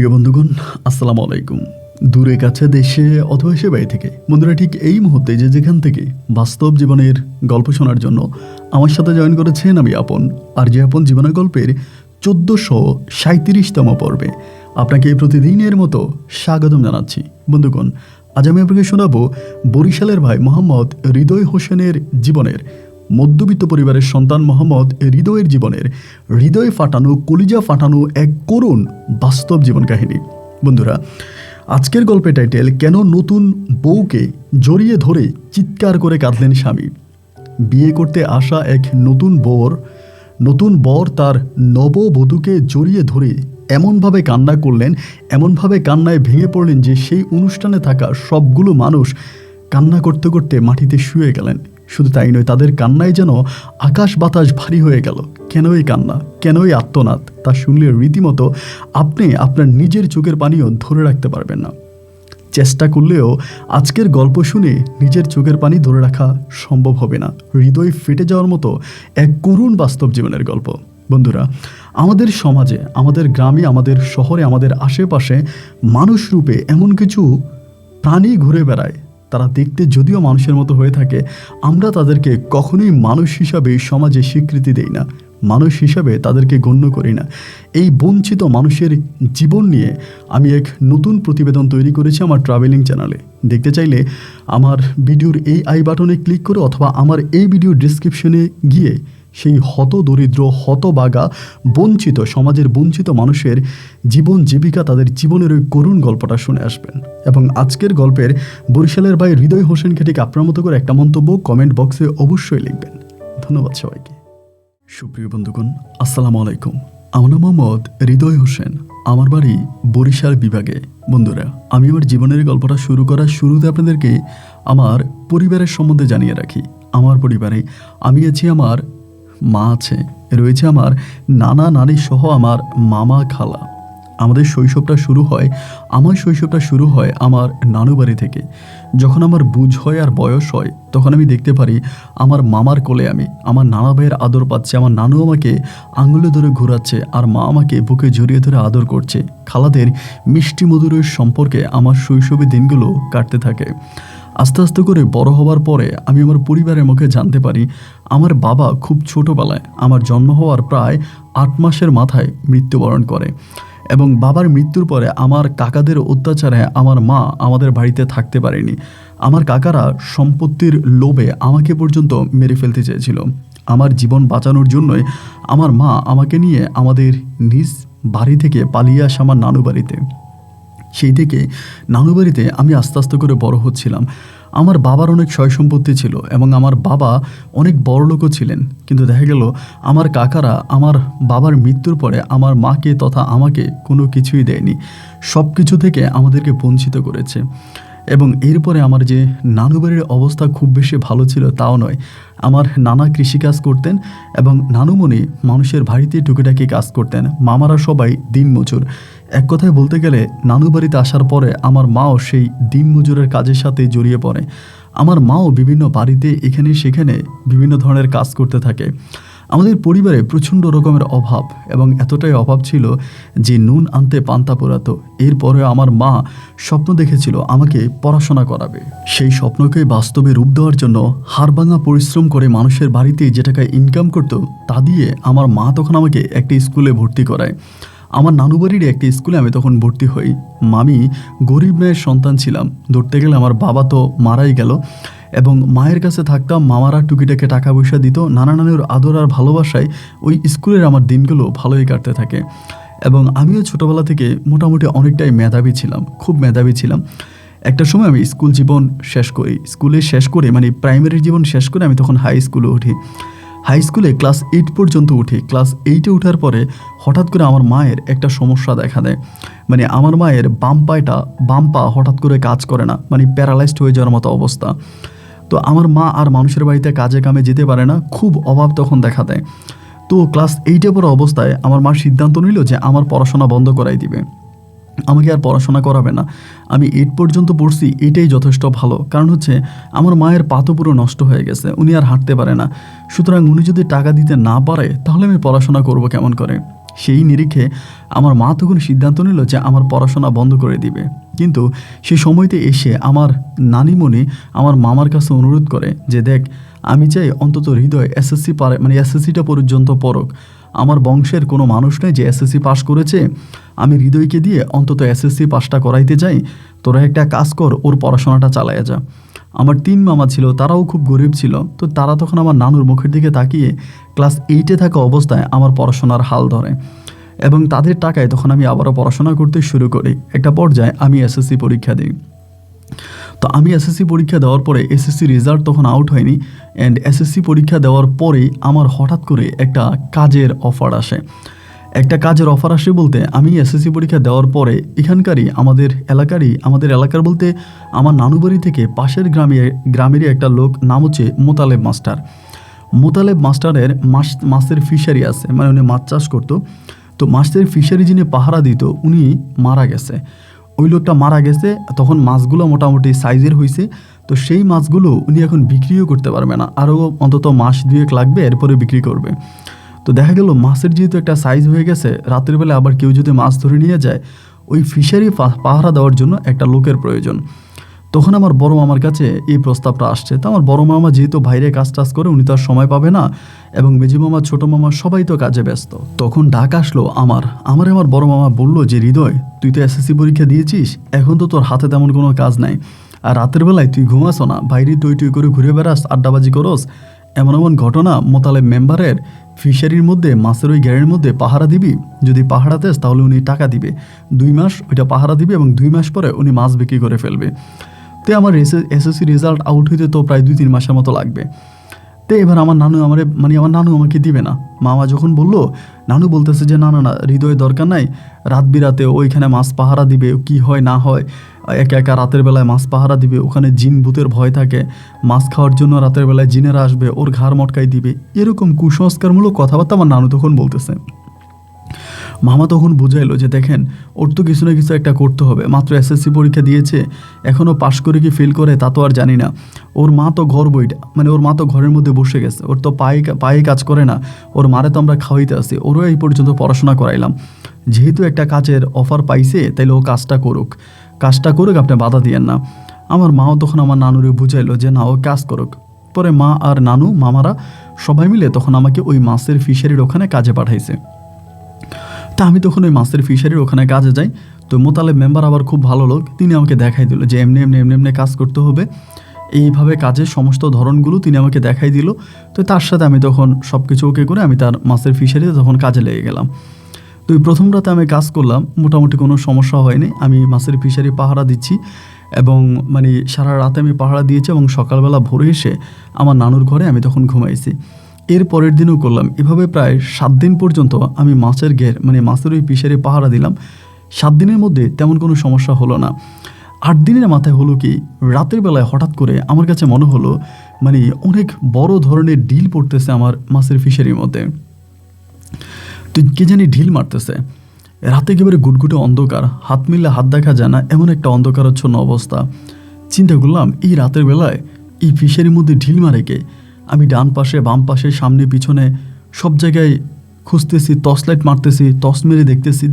সুপ্রিয় বন্ধুগণ, আসসালামু আলাইকুম। দূরে কাছে, দেশে অথবা সে বাইরে থেকে বন্ধুরা ঠিক এই মুহূর্তে যে যেখান থেকে বাস্তব জীবনের গল্প শোনার জন্য আমার সাথে জয়েন করেছেন, আমি আপন আর যে আপন জীবনের গল্পের 1437তম পর্বে আপনাকে প্রতিদিনের মতো স্বাগতম জানাচ্ছি। বন্ধুগণ, আজ আমি আপনাকে শোনাবো বরিশালের ভাই মোহাম্মদ হৃদয় হোসেনের জীবনের, মধ্যবিত্ত পরিবারের সন্তান মোহাম্মদ হৃদয়ের জীবনের হৃদয় ফাটানো, কলিজা ফাটানো এক করুণ বাস্তব জীবন কাহিনী। বন্ধুরা, আজকের গল্পের টাইটেল, কেন নতুন বউকে জড়িয়ে ধরে চিৎকার করে কাঁদলেন স্বামী। বিয়ে করতে আসা এক নতুন বর তার নববধূকে জড়িয়ে ধরে এমনভাবে কান্না করলেন, এমনভাবে কান্নায় ভেঙে পড়লেন যে সেই অনুষ্ঠানে থাকা সবগুলো মানুষ কান্না করতে করতে মাটিতে শুয়ে গেলেন। শুধু তাই নয়, তাদের কান্নায় যেন আকাশ বাতাস ভারী হয়ে গেল। কেন এই কান্না, কেন এই আর্তনাদ, তা শুনলে রীতিমতো আপনি আপনার নিজের চোখের পানিও ধরে রাখতে পারবেন না। চেষ্টা করলেও আজকের গল্প শুনে নিজের চোখের পানি ধরে রাখা সম্ভব হবে না। হৃদয় ফেটে যাওয়ার মতো এক করুণ বাস্তব জীবনের গল্প। বন্ধুরা, আমাদের সমাজে, আমাদের গ্রামে, আমাদের শহরে, আমাদের আশেপাশে মানুষ রূপে এমন কিছু প্রাণী ঘুরে বেড়ায়, তারা দেখতে যদিও মানুষের মতো হয়ে থাকে, আমরা তাদেরকে কখনোই মানুষ হিসাবে সমাজে স্বীকৃতি দেই না, মানুষ হিসাবে তাদেরকে গণ্য করি না। এই বঞ্চিত মানুষের জীবন নিয়ে আমি এক নতুন প্রতিবেদন তৈরি করেছি আমার ট্রাভেলিং চ্যানেলে। দেখতে চাইলে আমার ভিডিওর এই আই বাটনে ক্লিক করে অথবা আমার এই ভিডিওর ডিসক্রিপশনে গিয়ে সেই হতদরিদ্র, হতবাগা, বঞ্চিত সমাজের বঞ্চিত মানুষের জীবন জীবিকা, তাদের জীবনের ওই করুণ গল্পটা শুনে আসবেন। এবং আজকের গল্পের বরিশালের ভাই হৃদয় হোসেনকে ঠিক আপনার মতো করে একটা মন্তব্য কমেন্ট বক্সে অবশ্যই লিখবেন। ধন্যবাদ সবাইকে। সুপ্রিয় বন্ধুগণ, আসসালামু আলাইকুম। আমার নাম মোহাম্মদ হৃদয় হোসেন, আমার বাড়ি বরিশাল বিভাগে। বন্ধুরা, আমি আমার জীবনের গল্পটা শুরু করার শুরুতে আপনাদেরকে আমার পরিবারের সম্বন্ধে জানিয়ে রাখি। আমার পরিবারে আমি আছি, আমার মা আছে, রয়েছে আমার নানা নানি সহ আমার মামা খালা। আমার শৈশবটা শুরু হয় আমার নানু বাড়ি থেকে। যখন আমার বুঝ হয় আর বয়স হয়, তখন আমি দেখতে পারি আমার মামার কোলে আমি আমার নানা ভাইয়ের আদর পাচ্ছি। আমার নানু আমাকে আঙুলে ধরে ঘোরাচ্ছে আর মা আমাকে বুকে জড়িয়ে ধরে আদর করছে। খালাদের মিষ্টি মধুরের সম্পর্কে আমার শৈশবের দিনগুলো কাটতে থাকে। আস্তে আস্তে করে বড় হওয়ার পরে আমি আমার পরিবারের মুখে জানতে পারি আমার বাবা খুব ছোটোবেলায়, আমার জন্ম হওয়ার প্রায় 8 মাসের মাথায় মৃত্যুবরণ করে। এবং বাবার মৃত্যুর পরে আমার কাকাদের অত্যাচারে আমার মা আমাদের বাড়িতে থাকতে পারেনি। আমার কাকারা সম্পত্তির লোভে আমাকে পর্যন্ত মেরে ফেলতে চেয়েছিল। আমার জীবন বাঁচানোর জন্যই আমার মা আমাকে নিয়ে আমাদের নিজ বাড়ি থেকে পালিয়ে আসে আমার নানু বাড়িতে। সেই থেকে নানু বাড়িতে আমি আস্তে আস্তে করে বড় হচ্ছিলাম। আমার বাবার অনেক সয় সম্পত্তি ছিল এবং আমার বাবা অনেক বড়লোকও ছিলেন, কিন্তু দেখা গেল আমার কাকারা আমার বাবার মৃত্যুর পরে আমার মাকে তথা আমাকে কোনো কিছুই দেয়নি, সব কিছু থেকে আমাদেরকে বঞ্চিত করেছে। এবং এরপরে আমার যে নানু বাড়ির অবস্থা খুব বেশি ভালো ছিল তাও নয়। আমার নানা কৃষিকাজ করতেন এবং নানুমণি মানুষের বাড়িতে টুকিটাকি কাজ করতেন। মামারা সবাই দিনমজুর। এক কথায় বলতে গেলে নানু বাড়িতে আসার পরে আমার মাও সেই দিনমজুরের কাজের সাথে জড়িয়ে পড়ে। আমার মাও বিভিন্ন বাড়িতে এখানে সেখানে বিভিন্ন ধরনের কাজ করতে থাকে। আমাদের পরিবারে প্রচণ্ড রকমের অভাব, এবং এতটাই অভাব ছিল যে নুন আনতে পান্তা পোড়াতো। এরপরে আমার মা স্বপ্ন দেখেছিল আমাকে পড়াশোনা করাবে। সেই স্বপ্নকে বাস্তবে রূপ দেওয়ার জন্য হাড়ভাঙা পরিশ্রম করে মানুষের বাড়িতে যে টাকা ইনকাম করতো তা দিয়ে আমার মা তখন আমাকে একটি স্কুলে ভর্তি করায়। আমার নানু বাড়ির একটি স্কুলে আমি তখন ভর্তি হই। আমি গরিব মায়ের সন্তান ছিলাম। ধরতে গেলে আমার বাবা তো মারাই গেল, এবং মায়ের কাছে থাকতাম। মামারা টুকিটাকে টাকা পয়সা দিত। নানা নানির আদর আর ভালোবাসায় ওই স্কুলের আমার দিনগুলো ভালোই কাটতে থাকে। এবং আমিও ছোটোবেলা থেকে মোটামুটি অনেকটাই মেধাবী ছিলাম, খুব মেধাবী ছিলাম। একটা সময় আমি স্কুল জীবন শেষ করে মানে প্রাইমারি জীবন শেষ করে আমি তখন হাই স্কুলে উঠি। হাই স্কুলে ক্লাস 8 পর্যন্ত উঠি। ক্লাস 8-এ ওঠার পরে হঠাৎ করে আমার মায়ের একটা সমস্যা দেখা দেয়। মানে আমার মায়ের বাম পা হঠাৎ করে কাজ করে না, মানে প্যারালাইজড হয়ে যাওয়ার মতো অবস্থা। তো আমার মা আর মানুষের বাড়িতে কাজে কামে যেতে পারে না, খুব অভাব তখন দেখা দেয়। তো ক্লাস 8-এ পড়া অবস্থায় আমার মা সিদ্ধান্ত নিল যে আমার পড়াশোনা বন্ধ করাই দিবে, আমাকে আর পড়াশোনা করাবে না। আমি 8 পর্যন্ত পড়ছি, এটাই যথেষ্ট ভালো। কারণ হচ্ছে আমার মায়ের পা তো পুরো নষ্ট হয়ে গেছে, উনি আর হাঁটতে পারে না। সুতরাং উনি যদি টাকা দিতে না পারে তাহলে আমি পড়াশোনা করব কেমন করে। সেই নিরিখে আমার মা তখন সিদ্ধান্ত নিল যে আমার পড়াশোনা বন্ধ করে দিবে। কিন্তু সেই সময়তে এসে আমার নানিমণি আমার মামার কাছে অনুরোধ করে যে দেখ, আমি চাই অন্তত হৃদয় এসএসসি মানে এসএসসিটা পর্যন্ত পড়ুক। আমার বংশের কোনো মানুষ নেই যে এসএসসি পাশ করেছে, আমি হৃদয়কে দিয়ে অন্তত এসএসসি পাসটা করাইতে চাই। তোরা একটা কাজ কর, ওর পড়াশোনাটা চালায়া যা। আমার 3 মামা ছিল, তারাও খুব গরিব ছিল। তো তারা তখন আমার নানুর মুখের দিকে তাকিয়ে ক্লাস 8-এ থাকা অবস্থায় আমার পড়াশোনার হাল ধরে এবং তাদের টাকায় তখন আমি আবারও পড়াশোনা করতে শুরু করি। একটা পর্যায়ে আমি এসএসসি পরীক্ষা দিই। তো আমি এসএসসি পরীক্ষা দেওয়ার পরে এসএসসি রেজাল্ট তখন আউট হয়নি, অ্যান্ড এসএসসি পরীক্ষা দেওয়ার পরেই আমার হঠাৎ করে একটা কাজের অফার আসে। একটা কাজের অফার আসে বলতে, আমি এসএসসি পরীক্ষা দেওয়ার পরে এখানকারই আমাদের এলাকার বলতে আমার নানু বাড়ি থেকে পাশের গ্রামেরই একটা লোক, নাম হচ্ছে মোতালেব মাস্টার। মোতালেব মাস্টারের মাছের ফিশারি আছে, মানে উনি মাছ চাষ করতো। তো মাছের ফিশারি যিনি পাহারা দিত উনি মারা গেছে। ওই লোকটা মারা গেছে, তখন মাছগুলো মোটামুটি সাইজের হয়েছে। তো সেই মাছগুলো উনি এখন বিক্রিও করতে পারবে না, আরও অন্তত মাস 2 লাগবে, এরপরে বিক্রি করবে। তো দেখা গেল মাছের যেহেতু একটা সাইজ হয়ে গেছে, রাতের বেলা আবার কেউ যদি মাছ ধরে নিয়ে যায়, ওই ফিশারি পাহারা দেওয়ার জন্য একটা লোকের প্রয়োজন। তখন আমার বড় মামার কাছে এই প্রস্তাবটা আসছে। তো আমার বড় মামা যেহেতু বাইরে কাজ করে, উনি তো আর সময় পাবে না, এবং মেজি মামা ছোটো মামা সবাই তো কাজে ব্যস্ত। তখন ডাক আসলো আমার বড় মামা বলল যে হৃদয়, তুই তো এসএসসি পরীক্ষা দিয়েছিস, এখন তো তোর হাতে তেমন কোনো কাজ নাই, আর রাতের বেলায় তুই ঘুমাসো না, বাইরে টই করে ঘুরে বেড়াস, আড্ডাবাজি করস। এমন ঘটনা মোতালেব মেম্বারের ফিশারির মধ্যে মাছের ওই গ্যারের মধ্যে পাহারা দিবি, যদি পাহারা দেস তাহলে উনি টাকা দিবে, 2 মাস ওইটা পাহারা দিবে এবং 2 মাস পরে উনি মাছ বিক্রি করে ফেলবে। তো আমার এসএসসি রেজাল্ট আউট হইতে তো প্রায় 2-3 মাসের মতো লাগবে। তো এবার আমার নানু আমাকে দিবে না। মামা যখন বললো, নানু বলতেছে যে না হৃদয় দরকার নাই, রাত বিরাতে ওইখানে মাছ পাহারা দিবে, কি হয় না হয়, একা একা রাতের বেলায় মাছ পাহারা দিবে, ওখানে জিন ভূতের ভয় থাকে, মাছ খাওয়ার জন্য রাতের বেলায় জিনেরা আসবে, ওর ঘাড় মটকাই দিবে, এরকম কুসংস্কারমূলক কথাবার্তা আমার নানু তখন বলতেছে। মামা তখন বুঝাইলো যে দেখেন, ওর তো কিছু না কিছু একটা করতে হবে, মাত্র এসএসসি পরীক্ষা দিয়েছে, এখনও পাশ করে কি ফেল করে তা তো আর জানি না। ওর মা তো ওর মা তো ঘরের মধ্যে বসে গেছে, ওর তো পায়ে কাজ করে না, ওর মারে তো আমরা খাওয়াইতে আসি, ওরও এই পর্যন্ত পড়াশোনা করাইলাম। যেহেতু একটা কাজের অফার পাইছে, তাইলে ও কাজটা করুক, আপনি বাধা দিয়েন না। আমার মাও তখন আমার নানুরে বুঝাইলো যে না, ও কাজ করুক। পরে মা আর নানু মামারা সবাই মিলে তখন আমাকে ওই মাছের ফিশারির ওখানে কাজে পাঠাইছে। তা আমি তখন ওই মাছের ফিশারির ওখানে কাজে যাই। তো মোতালেব মেম্বার আবার খুব ভালো লোক, তিনি আমাকে দেখাই দিল যে এমনি কাজ করতে হবে, এইভাবে কাজের সমস্ত ধরনগুলো তিনি আমাকে দেখাই দিল। তো তার সাথে আমি তখন সব কিছু ওকে করে আমি তার মাছের ফিশারিতে তখন কাজে লেগে গেলাম। তো প্রথম রাতে আমি কাজ করলাম, মোটামুটি কোনো সমস্যা হয়নি। আমি মাছের ফিশারি পাহারা দিচ্ছি এবং সারা রাতে আমি পাহারা দিয়েছি এবং সকালবেলা ভোরে এসে আমার নানুর ঘরে আমি তখন ঘুমাইছি। এর পরের দিনও করলাম এভাবে, প্রায় 7 দিন পর্যন্ত আমি মাছের মাছের ওই ফিশারি পাহারা দিলাম। 7 দিনের মধ্যে তেমন কোনো সমস্যা হলো না। 8 দিনের মাথায় হলো কি, রাতের বেলায় হঠাৎ করে আমার কাছে মনে হলো অনেক বড় ধরনের ঢিল পড়তেছে আমার মাছের ফিশারির মধ্যে। তো কে জানি ঢিল মারতেছে। রাতে একেবারে গুটগুটে অন্ধকার, হাত মিললে হাত দেখা যায় না, এমন একটা অন্ধকারাচ্ছন্ন অবস্থা। চিন্তা করলাম, এই রাতের বেলায় এই ফিশারির মধ্যে ঢিল মারে কে? আমি ডান পাশে বাম পাশে সামনে পিছনে সব জায়গায় খুঁজতেছি, টর্চ লাইট মারতেছি, টর্চ মেরে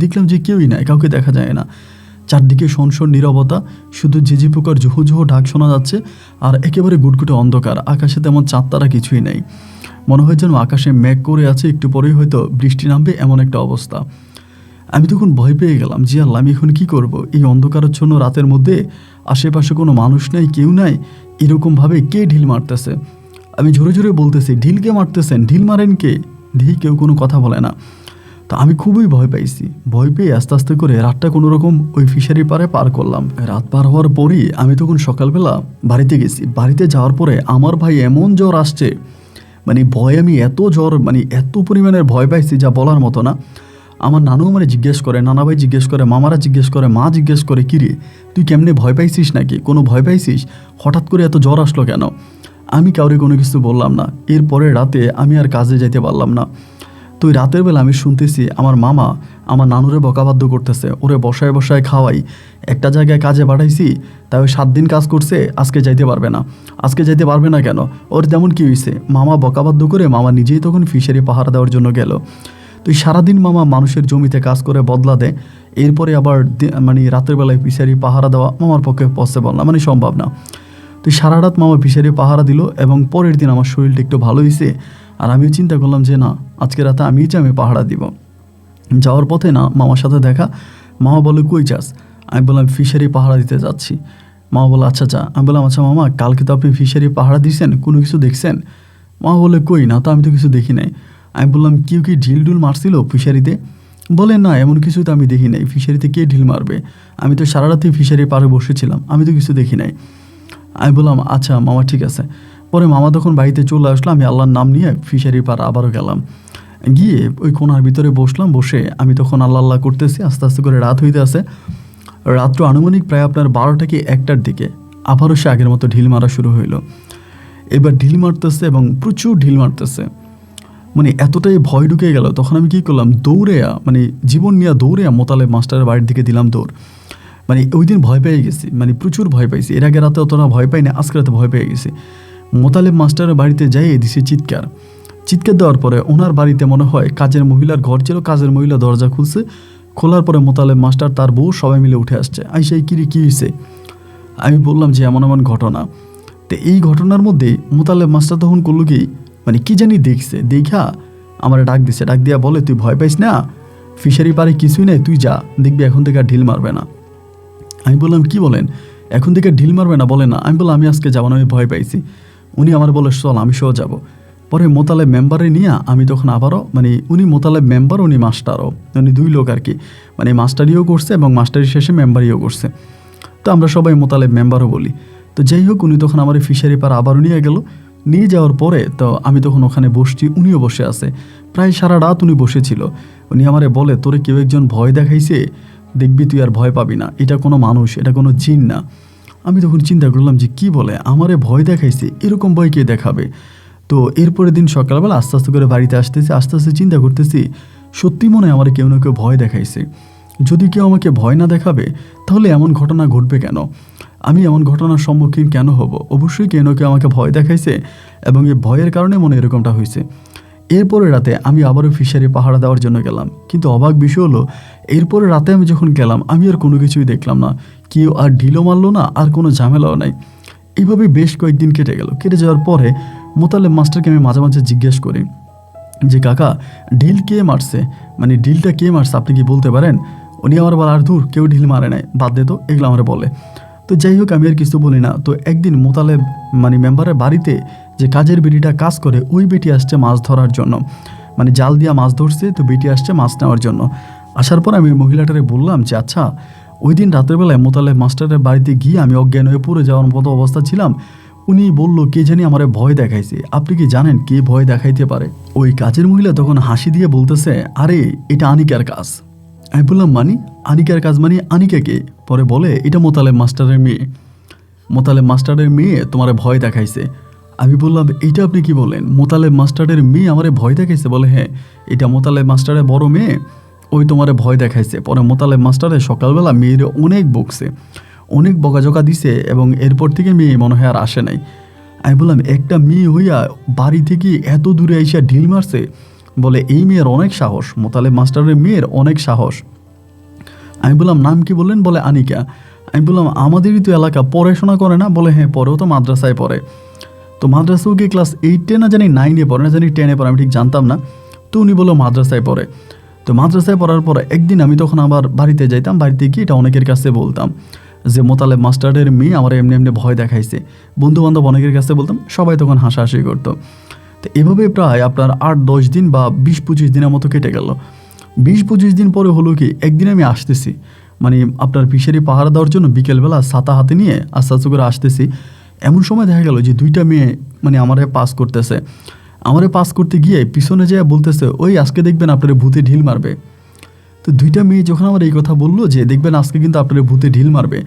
দেখলাম যে কেউই নাই, কাউকে দেখা যায় না। চারদিকে সনসন নীরবতা, শুধু ঝিঝি পোকার জুহু জুহু ডাক শোনা যাচ্ছে, আর একেবারে গুটগুটে অন্ধকার, আকাশে তেমন চাঁদ তারা কিছুই নেই। মনে হয় যেন আকাশে মেঘ করে আছে, একটু পরেই হয়তো বৃষ্টি নামবে, এমন একটা অবস্থা। আমি তখন ভয় পেয়ে গেলাম যে আল্লাহ, আমি এখন কী করব? এই অন্ধকারাচ্ছন্ন রাতের মধ্যে আশেপাশে কোনো মানুষ নেই, কেউ নাই, এরকমভাবে কে ঢিল মারতেছে? আমি জোরে জোরে বলতেছি, ঢিল কে মারতেছেন? ঢিল মারেন কে? দেখি কেউ কোনো কথা বলে না। তো আমি খুবই ভয় পাইছি। ভয় পেয়ে আস্তে আস্তে করে রাতটা কোনো রকম ওই ফিশারির পাড়ে পার করলাম। রাত পার হওয়ার পরই আমি তখন সকালবেলা বাড়িতে গেছি। বাড়িতে যাওয়ার পরে আমার ভাই এমন জ্বর আসছে, ভয়, আমি এত জ্বর, এত পরিমাণের ভয় পাইছি যা বলার মতো না। আমার নানু আমার জিজ্ঞেস করে, নানা ভাই জিজ্ঞেস করে, মামারা জিজ্ঞেস করে, মা জিজ্ঞেস করে, কিরে তুই কেমনে ভয় পাইছিস নাকি? কোনো ভয় পাইছিস? হঠাৎ করে এত জ্বর আসলো কেন? আমি কাউরে কোনো কিছু বললাম না। এরপরে রাতে আমি আর কাজে যাইতে পারলাম না। তো ওই রাতের বেলা আমি শুনতেছি আমার মামা আমার নানুরে বকাবাধ্য করতেছে, ওরে বসায় বসায় খাওয়াই, একটা জায়গায় কাজে পাঠাইছি, তাই ওই 7 দিন কাজ করছে, আজকে যাইতে পারবে না। আজকে যাইতে পারবে না কেন? ওর তেমন কী হয়েছে? মামা বকাবাধ্য করে মামা নিজেই তখন ফিশারি পাহারা দেওয়ার জন্য গেল। তো তো সারাদিন মামা মানুষের জমিতে কাজ করে বদলা দেয়, এরপরে আবার মানে রাতের বেলায় ফিশারি পাহারা দেওয়া মামার পক্ষে পসিবল না, মানে সম্ভব না। তো সারা রাত মামা ফিশারি পাহারা দিল এবং পরের দিন আমার শরীরটা একটু ভালো হয়েছে। আর আমিও চিন্তা করলাম যে না, আজকে রাতে আমি পাহারা দিব। যাওয়ার পথে না মামার সাথে দেখা, মামা বলে কই যাস? আমি বললাম ফিশারি পাহারা দিতে যাচ্ছি। মামা বলে আচ্ছা যা। আমি বললাম আচ্ছা মামা, কালকে তো আপনি ফিশারি পাহারা দিয়েছেন, কোনো কিছু দেখছেন? মামা বলে কই না তো, আমি তো কিছু দেখি নাই। আমি বললাম কেউ কি ঢিল ডুল মারছিল ফিশারিতে? বলে না, এমন কিছু তো আমি দেখি নাই, ফিশারিতে কে ঢিল মারবে? আমি তো সারা রাতে ফিশারি পাড়ে বসেছিলাম, আমি তো কিছু দেখি নাই। আমি বললাম আচ্ছা মামা ঠিক আছে। পরে মামা তখন বাড়িতে চলে আসলো, আমি আল্লাহর নাম নিয়ে ফিশারি পাড় আবারও গেলাম। গিয়ে ওই কোণার ভিতরে বসলাম, বসে আমি তখন আল্লাহ আল্লাহ করতেছি। আস্তে আস্তে করে রাত হইতে আসে, রাত্র আনুমানিক প্রায় আপনার 12টা কি 1টার দিকে আবারও সে আগের মতো ঢিল মারা শুরু হইলো। এবার ঢিল মারতেছে এবং প্রচুর ঢিল মারতেছে, মানে এতটাই ভয় ঢুকে গেল। তখন আমি কী করলাম, দৌড়েয়া মানে জীবন নিয়ে দৌড়েয়া মোতালেব মাস্টারের বাড়ির দিকে দিলাম দৌড়। মানে ওই দিন ভয় পেয়ে গেছি, মানে প্রচুর ভয় পাইছি। এর আগে রাতে অতটা ভয় পাইনি, আজকে রাতে ভয় পেয়ে গেছি। মোতালেব মাস্টারের বাড়িতে যাই দিছি চিৎকার দেওয়ার পরে ওনার বাড়িতে মনে হয় কাজের মহিলার ঘর ছিল, কাজের মহিলা দরজা খুলছে। খোলার পরে মোতালেব মাস্টার তার বউ সবাই মিলে উঠে আসছে। আইসাই কী হয়েছে? আমি বললাম যে এমন এমন ঘটনা। তো এই ঘটনার মধ্যে মোতালেব মাস্টার তখন করলো কি, মানে কি জানি দেখছে, দেখা আমার ডাক দিছে, ডাক দিয়া বলে তুই ভয় পাইস না, ফিশারি পারে কিছুই নেই, তুই যা, দেখবি এখন থেকে আর ঢিল মারবে না। আমি বললাম কি বলেন, এখন থেকে ঢিল মারবে না? বলে না। আমি বললাম আমি আজকে যাবো না, আমি ভয় পাইছি। উনি আমার বলে চল আমি সহ যাবো। পরে মোতালেব মেম্বারে নিয়ে আমি তখন আবারও, মানে উনি মোতালেব মেম্বার, উনি মাস্টারও, উনি দুই লোক আর কি, মানে মাস্টারিও করছে এবং মাস্টারি শেষে মেম্বারিও করছে। তো আমরা সবাই মোতালেব মেম্বারও বলি। তো যাই হোক, উনি তখন আমার ফিশারি পার আবারও নিয়ে গেল। নিয়ে যাওয়ার পরে তো আমি তখন ওখানে বসছি, উনিও বসে আছে। প্রায় সারা রাত উনি বসেছিল। উনি আমারে বলে তোরে কেউ একজন ভয় দেখাইছে, দেখবি তুই আর ভয় পাবি না, এটা কোনো মানুষ, এটা কোনো জিন না। আমি তখন চিন্তা করলাম যে কি বলে, আমারে ভয় দেখাইছে, এরকম ভয় কে দেখাবে? তো এরপরের দিন সকালবেলা আস্তে আস্তে করে বাড়িতে আসতেছি, আস্তে আস্তে চিন্তা করতেছি সত্যি মনে হয় আমার কেউ না কেউ ভয় দেখাইছে। যদি কেউ আমাকে ভয় না দেখাবে তাহলে এমন ঘটনা ঘটবে কেন? আমি এমন ঘটনার সম্মুখীন কেন হব? অবশ্যই কেউ না কেউ আমাকে ভয় দেখাইছে এবং এই ভয়ের কারণে মনে এরকমটা হয়েছে। এরপরে রাতে আমি আবারও ফিশারি পাহারা দেওয়ার জন্য গেলাম, কিন্তু অবাক বিষয় হলো এরপরে রাতে আমি যখন গেলাম আমি আর কোনো কিছুই দেখলাম না, কেউ আর ঢিলও মারলো না, আর কোনো ঝামেলাও নাই। এইভাবে বেশ কয়েকদিন কেটে গেল। কেটে যাওয়ার পরে মোতালেব মাস্টারকে আমি মাঝে মাঝে জিজ্ঞেস করি যে কাকা ঢিল কে মারছে, মানে ঢিলটা কে মারছে আপনি কি বলতে পারেন? উনি আমার বলে আর দূর, কেউ ঢিল মারে নাই, বাদ দে তো, এগুলো আমার বলে। তো যাই হোক, আমি আর কিছু বলি না। তো একদিন মোতালেব মানে মেম্বারের বাড়িতে যে কাজের বেটিটা কাজ করে, ওই বেটি আসছে মাছ ধরার জন্য, মানে জাল দিয়া মাছ ধরছে। তো বেটি আসছে মাছ নেওয়ার জন্য। আসার পর আমি মহিলাটারে বললাম যে আচ্ছা, ওই দিন রাতের বেলায় মোতালেব মাস্টারের বাড়িতে গিয়ে আমি অজ্ঞান হয়ে পড়ে যাওয়ার মতো অবস্থা ছিলাম। উনি বলল কে জানি আমারে ভয় দেখাইছে, আপনি কি জানেন কে ভয় দেখাইতে পারে? ওই কাজের মহিলা তখন হাসি দিয়ে বলতেছে আরে এটা আনিকার কাজ। আমি বললাম মানে আনিকার কাজ মানে আনিকা কে? পরে বলে এটা মোতালেব মাস্টারের মেয়ে, মোতালেব মাস্টারের মেয়ে তোমারে ভয় দেখাইছে। আমি বললাম এইটা আপনি কি বলেন, মোতালেব মাস্টারের মেয়ে আমারে ভয় দেখাইছে? বলে হ্যাঁ, এটা মোতালেব মাস্টারের বড় মেয়ে, ওই তোমারে ভয় দেখাইছে। পরে মোতালেব মাস্টারে সকালবেলা মেয়ের অনেক বকছে, অনেক বকাঝকা দিছে এবং এরপর থেকে মেয়ে মনে হয় আর আসে নাই। আমি বললাম একটা মেয়ে হইয়া বাড়ি থেকে এত দূরে আইসা ঢিল মারছে? বলে এই মেয়ের অনেক সাহস, মোতালেব মাস্টারের মেয়ের অনেক সাহস। আমি বললাম নাম কি বললেন? বলে আনিকা। আমি বললাম আমাদেরই তো এলাকা, পড়াশোনা করে না? বলে হ্যাঁ পরেও তো মাদ্রাসায় পড়ে। তো মাদ্রাসাও কি ক্লাস 8-এ না জানি 9-এ পড়ে, না জানি 10-এ পড়ে, আমি ঠিক জানতাম না। তো উনি বললো মাদ্রাসায় পড়ে। তো মাদ্রাসায় পড়ার পরে একদিন আমি তখন আবার বাড়িতে যাইতাম, বাড়িতে গিয়ে এটা অনেকের কাছে বলতাম যে মোতালেব মাস্টারের মেয়ে আমার এমনি এমনি ভয় দেখাইছে। বন্ধু বান্ধব অনেকের কাছে বলতাম, সবাই তখন হাসাহাসি করতো। তো এভাবে প্রায় আপনার 8-10 দিন বা 20-25 দিনের মতো কেটে গেল। 20-25 দিন পরে হলো কি, একদিন আমি আসতেছি, মানে আপনার ফিশারি পাহারা দেওয়ার জন্য বিকেলবেলা ছাতা হাতে নিয়ে আস্তে আস্তে করে আসতেছি। এমন সময় দেখা গেল যে 2টা মেয়ে মানে আমারে পাস করতেছে। আমারে পাস করতে গিয়ে পিছনে যেয়ে বলতেছে ওই আজকে দেখবেন আপনার ভূতে ঢিল মারবে। তো 2টা মেয়ে যখন আমার এই কথা বললো যে দেখবেন আজকে কিন্তু আপনার ভূতে ঢিল মারবে,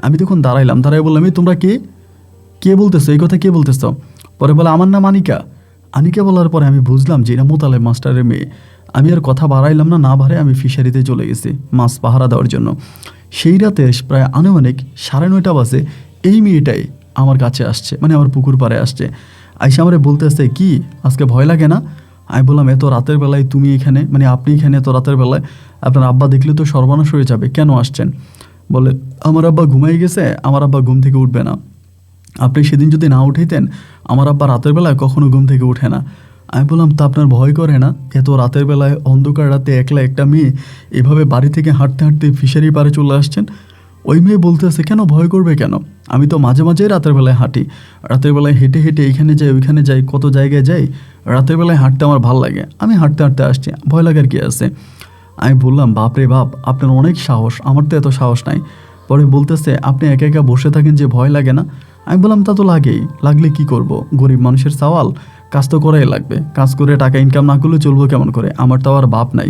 আমি তখন দাঁড়াইলাম, দাঁড়াই বললাম এই তোমরা কে কে বলতেছো এই কথা, কে বলতেছো? পরে বলে আমার নাম আনিকা। আনিকা বলার পরে আমি বুঝলাম যে এটা মোতালেব মাস্টারের মেয়ে। আমি আর কথা বাড়াইলাম না, না বাড়াই আমি ফিশারিতে চলে গেছি মাছ পাহারা দেওয়ার জন্য। সেই রাতে প্রায় আনুমানিক 9:30 বাজে এই মেয়েটাই আমার কাছে আসছে, মানে আমার পুকুর পাড়ে আসছে। আইসা আমারে বলতে আসছে কি আজকে ভয় লাগে না? আমি বললাম এত রাতের বেলায় তুমি এখানে, মানে আপনি এখানে এত রাতের বেলায়, আপনার আব্বা দেখলে তো সর্বনাশ হয়ে যাবে, কেন আসছেন? বলে আমার আব্বা ঘুমাই গেছে, আমার আব্বা ঘুম থেকে উঠবে না। আপনি সেদিন যদি না উঠাইতেন, আমার আব্বা রাতের বেলায় কখনো ঘুম থেকে উঠে না। আমি বললাম তা আপনার ভয় করে না? এত রাতের বেলায় অন্ধকার রাতে একলা একটা মেয়ে এভাবে বাড়ি থেকে হাঁটতে হাঁটতে ফিশারি পাড়ে চলে আসছেন। ওই মেয়ে বলতেছে কেন ভয় করবে কেন? আমি তো মাঝে মাঝেই রাতের বেলায় হাঁটি, রাতের বেলায় হেঁটে হেঁটে এইখানে যাই ওইখানে যাই, কত জায়গায় যাই, রাতের বেলায় হাঁটতে আমার ভালো লাগে, আমি হাঁটতে হাঁটতে আসছি, ভয় লাগার কি আছে? আমি বললাম বাপরে বাপ, আপনার অনেক সাহস, আমার তো এত সাহস নাই। পরে বলতেছে আপনি একা একা বসে থাকেন যে ভয় লাগে না? আমি বললাম তা তো লাগেই, লাগলে কি করব, গরিব মানুষের সওয়াল, কাজ তো করাই লাগবে, কাজ করে টাকা ইনকাম না করলে চলবো কেমন করে, আমার তো আর বাপ নাই।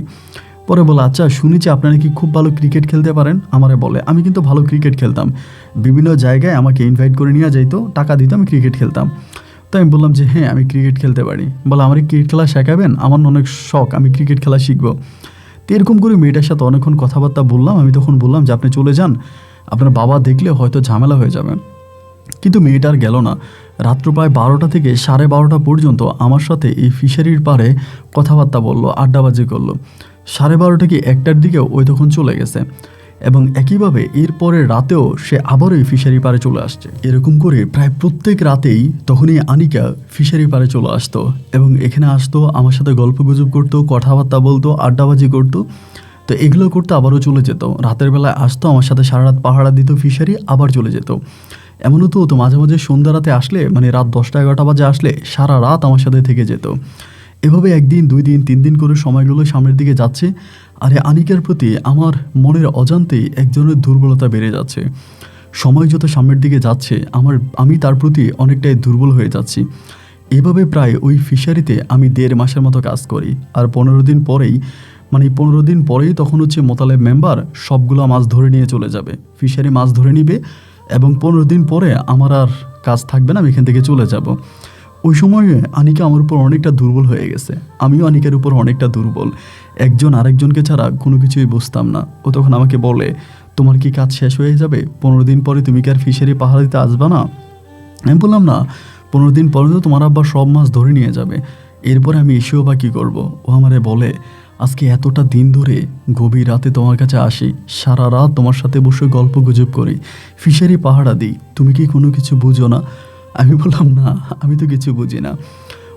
পরে বলে আচ্ছা শুনেছি আপনারা কি খুব ভালো ক্রিকেট খেলতে পারেন, আমারে বলে। আমি কিন্তু ভালো ক্রিকেট খেলতাম, বিভিন্ন জায়গায় আমাকে ইনভাইট করে নিয়ে যাইতো, টাকা দিত, আমি ক্রিকেট খেলতাম। তো আমি বললাম যে হ্যাঁ আমি ক্রিকেট খেলতে পারি। বলে আমার ক্রিকেট খেলা শেখাবেন, আমার না অনেক শখ, আমি ক্রিকেট খেলা শিখবো। তো এরকম করে মেয়েটার সাথে অনেকক্ষণ কথাবার্তা বললাম। আমি তখন বললাম যে আপনি চলে যান, আপনার বাবা দেখলে হয়তো ঝামেলা হয়ে যাবে। কিন্তু মেয়েটা আর গেল না। রাত্র প্রায় 12টা থেকে 12:30 পর্যন্ত আমার সাথে এই ফিশারির পাড়ে কথাবার্তা বললো, আড্ডাবাজি করলো। 12:30 কি 1টার দিকেও ওই তখন চলে গেছে, এবং একইভাবে এরপরে রাতেও সে আবারও এই ফিশারি পাড়ে চলে আসছে। এরকম করে প্রায় প্রত্যেক রাতেই তখনই আনিকা ফিশারি পাড়ে চলে আসতো এবং এখানে আসতো, আমার সাথে গল্পগুজব করতো, কথাবার্তা বলতো, আড্ডাবাজি করতো। তো এগুলো করতে আবারও চলে যেত, রাতের বেলায় আসতো, আমার সাথে সারা রাত পাহারা দিত ফিশারি, আবার চলে যেত। এমনও তো মাঝে মাঝে সন্ধ্যা রাতে আসলে, মানে রাত 10টা 11টা বাজে আসলে সারা রাত আমার সাথে থেকে যেত। এভাবে 1 দিন 2 দিন 3 দিন করে সময়গুলো সামনের দিকে যাচ্ছে। আর আনিকার প্রতি আমার মনের অজান্তেই এক ধরনের দুর্বলতা বেড়ে যাচ্ছে। সময় যত সামনের দিকে যাচ্ছে আমি তার প্রতি অনেকটাই দুর্বল হয়ে যাচ্ছি। এভাবে প্রায় ওই ফিশারিতে আমি 1.5 মাসের মতো কাজ করি। আর 15 দিন পরেই, মানে 15 দিন পরেই তখন হচ্ছে মোতালেব মেম্বার সবগুলো মাছ ধরে নিয়ে চলে যাবে, ফিশারি মাছ ধরে নিবে, এবং 15 দিন পরে আমার আর কাজ থাকবে না, আমি এখান থেকে চলে যাব। ওই সময়ে আনিকা আমার উপর অনেকটা দুর্বল হয়ে গেছে, আমিও আনিকার উপর অনেকটা দুর্বল। একজন আরেকজনকে ছাড়া কোনো কিছুই বুঝতাম না। ও তখন আমাকে বলে তোমার কি কাজ শেষ হয়ে যাবে, 15 দিন পরে তুমি কি আর ফিশারি পাহারা দিতে আসবা না? আমি বললাম না, 15 দিন পরে তো তোমার আব্বা সব মাছ ধরে নিয়ে যাবে, এরপরে আমি এসেও বা কী করবো? ও আমারে বলে আজকে এতটা দিন ধরে গভীর রাতে তোমার কাছে আসি, সারা রাত তোমার সাথে বসে গল্প গুজব করি, ফিশারি পাহারা দিই, তুমি কি কোনো কিছু বুঝো না? আমি বললাম না, আমি তো কিছু বুঝি না।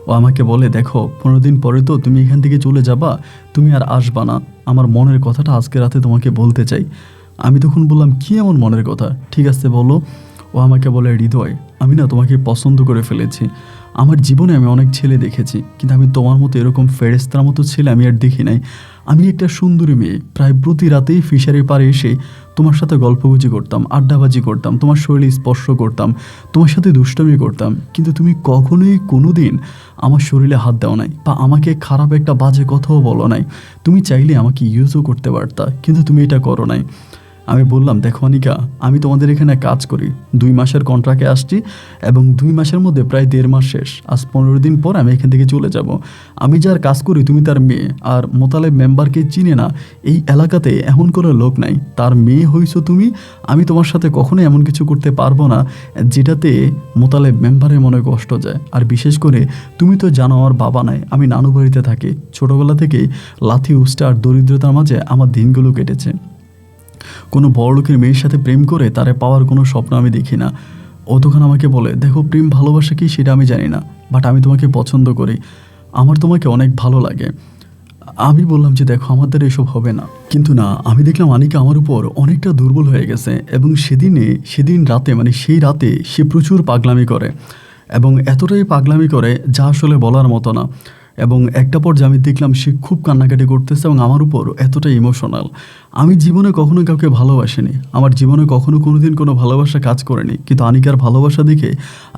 ও আমাকে বলে দেখো 15 দিন পরে তো তুমি এখান থেকে চলে যাবা, তুমি আর আসবা না, আমার মনের কথাটা আজকে রাতে তোমাকে বলতে চাই। আমি তখন বললাম কি এমন মনের কথা, ঠিক আছে বলো। ও আমাকে বলে হৃদয়, আমি না তোমাকে পছন্দ করে ফেলেছি। আমার জীবনে আমি অনেক ছেলে দেখেছি, কিন্তু আমি তোমার মতো এরকম ফেরেস্তার মতো ছেলে আমি আর দেখি নাই। আমি একটা সুন্দরী মেয়ে, প্রায় প্রতি রাতেই ফিশারির পাড়ে এসে তোমার সাথে গল্পগুজি করতাম, আড্ডাবাজি করতাম, তোমার শরীরে স্পর্শ করতাম, তোমার সাথে দুষ্টামি করতাম, কিন্তু তুমি কখনোই কোনো দিন আমার শরীরে হাত দাও নাই বা আমাকে খারাপ একটা বাজে কথাও বলো নাই। তুমি চাইলে আমাকে ইউজও করতে পারতা, কিন্তু তুমি এটা করো নাই। আমি বললাম দেখো অনিকা, আমি তোমাদের এখানে কাজ করি, 2 মাসের কন্ট্রাক্টে আসছি, এবং 2 মাসের মধ্যে প্রায় 1.5 মাস শেষ। আজ 15 দিন পর আমি এখান থেকে চলে যাব। আমি যার কাজ করি তুমি তার মেয়ে, আর মোতালেব মেম্বারকে চিনে না, এই এলাকাতে এমন কোনো লোক নাই, তার মেয়ে হইছো তুমি। আমি তোমার সাথে কখনোই এমন কিছু করতে পারবো না যেটাতে মোতালেব মেম্বারের মনে কষ্ট যায়। আর বিশেষ করে তুমি তো জানো আমার বাবা নাই, আমি নানু বাড়িতে থাকি, ছোটোবেলা থেকেই লাথি উস্টা আর দরিদ্রতার মাঝে আমার দিনগুলো কেটেছে। কোনো বড়লোকের মেয়ের সাথে প্রেম করে তারে পাওয়ার কোনো স্বপ্ন আমি দেখি না। ও তখন আমাকে বলে দেখো প্রেম ভালোবাসা কি সেটা আমি জানি না, বাট আমি তোমাকে পছন্দ করি, আমার তোমাকে অনেক ভালো লাগে। আমি বললাম যে দেখো আমাদের এসব হবে না। কিন্তু না, আমি দেখলাম আনিকা আমার উপর অনেকটা দুর্বল হয়ে গেছে, এবং সেদিন রাতে, মানে সেই রাতে সে প্রচুর পাগলামি করে, এবং এতটাই পাগলামি করে যা আসলে বলার মতো না। এবং একটা পর্যায়ে আমি দেখলাম সে খুব কান্নাকাটি করতেছে এবং আমার উপর এতটা ইমোশনাল। আমি জীবনে কখনো কাউকে ভালোবাসিনি, আমার জীবনে কখনো কোনোদিন কোনো ভালোবাসা কাজ করেনি, কিন্তু আনিকার ভালোবাসা দেখে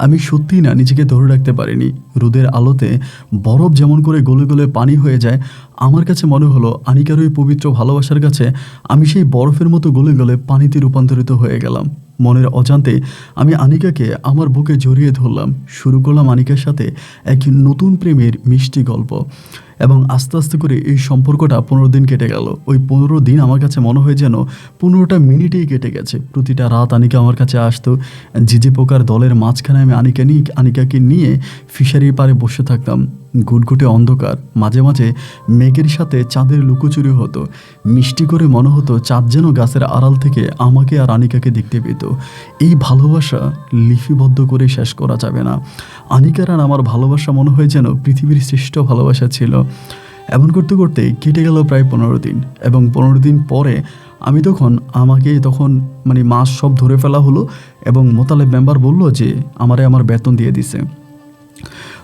আমি সত্যিই না নিজেকে ধরে রাখতে পারিনি। রোদের আলোতে বরফ যেমন করে গলে গলে পানি হয়ে যায়, আমার কাছে মনে হলো আনিকার ওই পবিত্র ভালোবাসার কাছে আমি সেই বরফের মতো গলে গলে পানিতে রূপান্তরিত হয়ে গেলাম। মনের অজান্তে আমি আনিকাকে আমার বুকে জড়িয়ে ধরলাম, শুরু করলাম আনিকার সাথে এক নতুন প্রেমের মিষ্টি গল্প। এবং আস্তে আস্তে করে এই সম্পর্কটা 15 দিন কেটে গেল। ওই 15 দিন আমার কাছে মনে হয় যেন 15টা মিনিটেই কেটে গেছে। প্রতিটা রাত আনিকা আমার কাছে আসতো, ঝিঝি পোকার দলের মাঝখানে আমি আনিকাকে নিয়ে ফিশারির পাড়ে বসে থাকতাম, ঘুটঘুটে অন্ধকার, মাঝে মাঝে মেঘের সাথে চাঁদের লুকোচুরি হতো। মিষ্টি করে মনে হতো চাঁদ যেন গাছের আড়াল থেকে আমাকে আর আনিকাকে দেখতে পেত। এই ভালোবাসা লিপিবদ্ধ করে শেষ করা যাবে না। আনিকার আর আমার ভালোবাসা মনে হয় যেন পৃথিবীর শ্রেষ্ঠ ভালোবাসা ছিল। এমন করতে করতে কেটে গেল প্রায় 15 দিন, এবং 15 দিন পরে আমাকে তখন মানে মাস সব ধরে ফেলা হলো, এবং মোতালেব মেম্বার বলল যে আমার বেতন দিয়ে দিছে।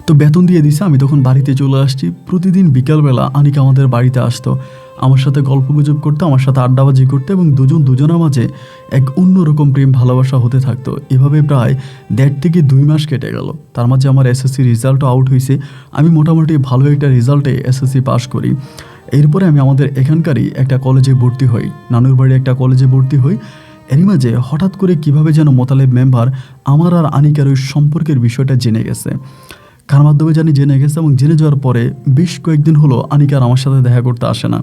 তো বেতন দিয়ে দিছে, আমি তখন বাড়িতে চলে আসছি। প্রতিদিন বিকালবেলা আনিকা আমাদের বাড়িতে আসতো, আমার সাথে গল্পগুজব করতো, আমার সাথে আড্ডাবাজি করতো, এবং দুজনের মাঝে এক অন্যরকম প্রেম ভালোবাসা হতে থাকতো। এভাবে প্রায় 1.5 থেকে 2 মাস কেটে গেল। তার মাঝে আমার এসএসসি রেজাল্টও আউট হয়েছে। আমি মোটামুটি ভালো একটা রেজাল্টে এসএসসি পাস করি। এরপরে আমি আমাদের এখানকারই একটা কলেজে ভর্তি হই, নানুর বাড়ি একটা কলেজে ভর্তি হই। এরই মাঝে হঠাৎ করে কিভাবে যেন মোতালেব মেম্বার আমার আর আনিকার ওই সম্পর্কের বিষয়টা জেনে গেছে। কার মাধ্যমে জেনে গেছে, এবং জেনে যাওয়ার পরে বেশ কয়েকদিন হলো আনিকার আমার সাথে দেখা করতে আসে না।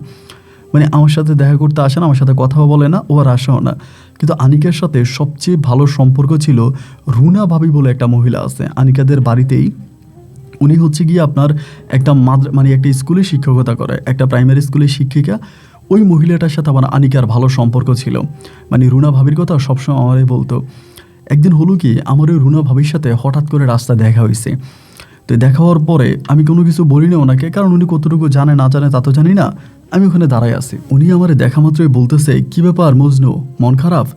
আমার সাথে কথাও বলে না, ও আর আসেও না। কিন্তু আনিকার সাথে সবচেয়ে ভালো সম্পর্ক ছিল রুনা ভাবি বলে একটা মহিলা আছে আনিকাদের বাড়িতেই। উনি হচ্ছে গিয়ে আপনার একটা একটা স্কুলে শিক্ষকতা করে, একটা প্রাইমারি স্কুলের শিক্ষিকা। ওই মহিলাটার সাথে আমার আনিকার ভালো সম্পর্ক ছিল। রুনা ভাবির কথা সবসময় আমারই বলতো। একদিন হলো কি, আমার ওই রুনা ভাবির সাথে হঠাৎ করে রাস্তা দেখা হয়েছে। তো দেখা হওয়ার পরে আমি কোনো কিছু বলি না ওনাকে, কারণ উনি কতটুকু জানে না জানে তা তো জানি না। আমি ওখানে দাঁড়ায় আছি, উনি আমার দেখা মাত্রই বলতেছে, কি ব্যাপার মজনু, মন খারাপ?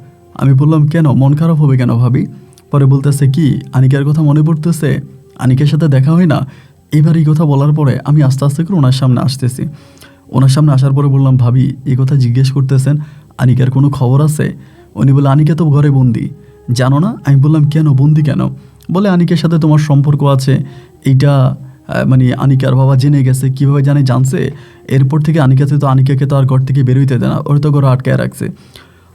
আমি বললাম, কেন, মন খারাপ হবে কেন ভাবি? পরে বলতেছে, কি আনিকার কথা মনে পড়তেছে? আনিকার সাথে দেখা হয় না? এবার এই কথা বলার পরে আমি আস্তে আস্তে করে ওনার সামনে আসতেছি। ওনার সামনে আসার পরে বললাম, ভাবি এই কথা জিজ্ঞেস করতেছেন, আনিকার কোনো খবর আছে? উনি বলে, আনিকা তো ঘরে বন্দি, জানো না? আমি বললাম, কেন বন্দি কেন? বলে, আনিকার সাথে তোমার সম্পর্ক আছে, এইটা আনিকার বাবা জেনে গেছে। কীভাবে জানছে? এরপর থেকে আনিকাকে তো আর ঘর থেকে বেরোইতে দেয় না, ওর তো ঘরে আটকায় রাখছে।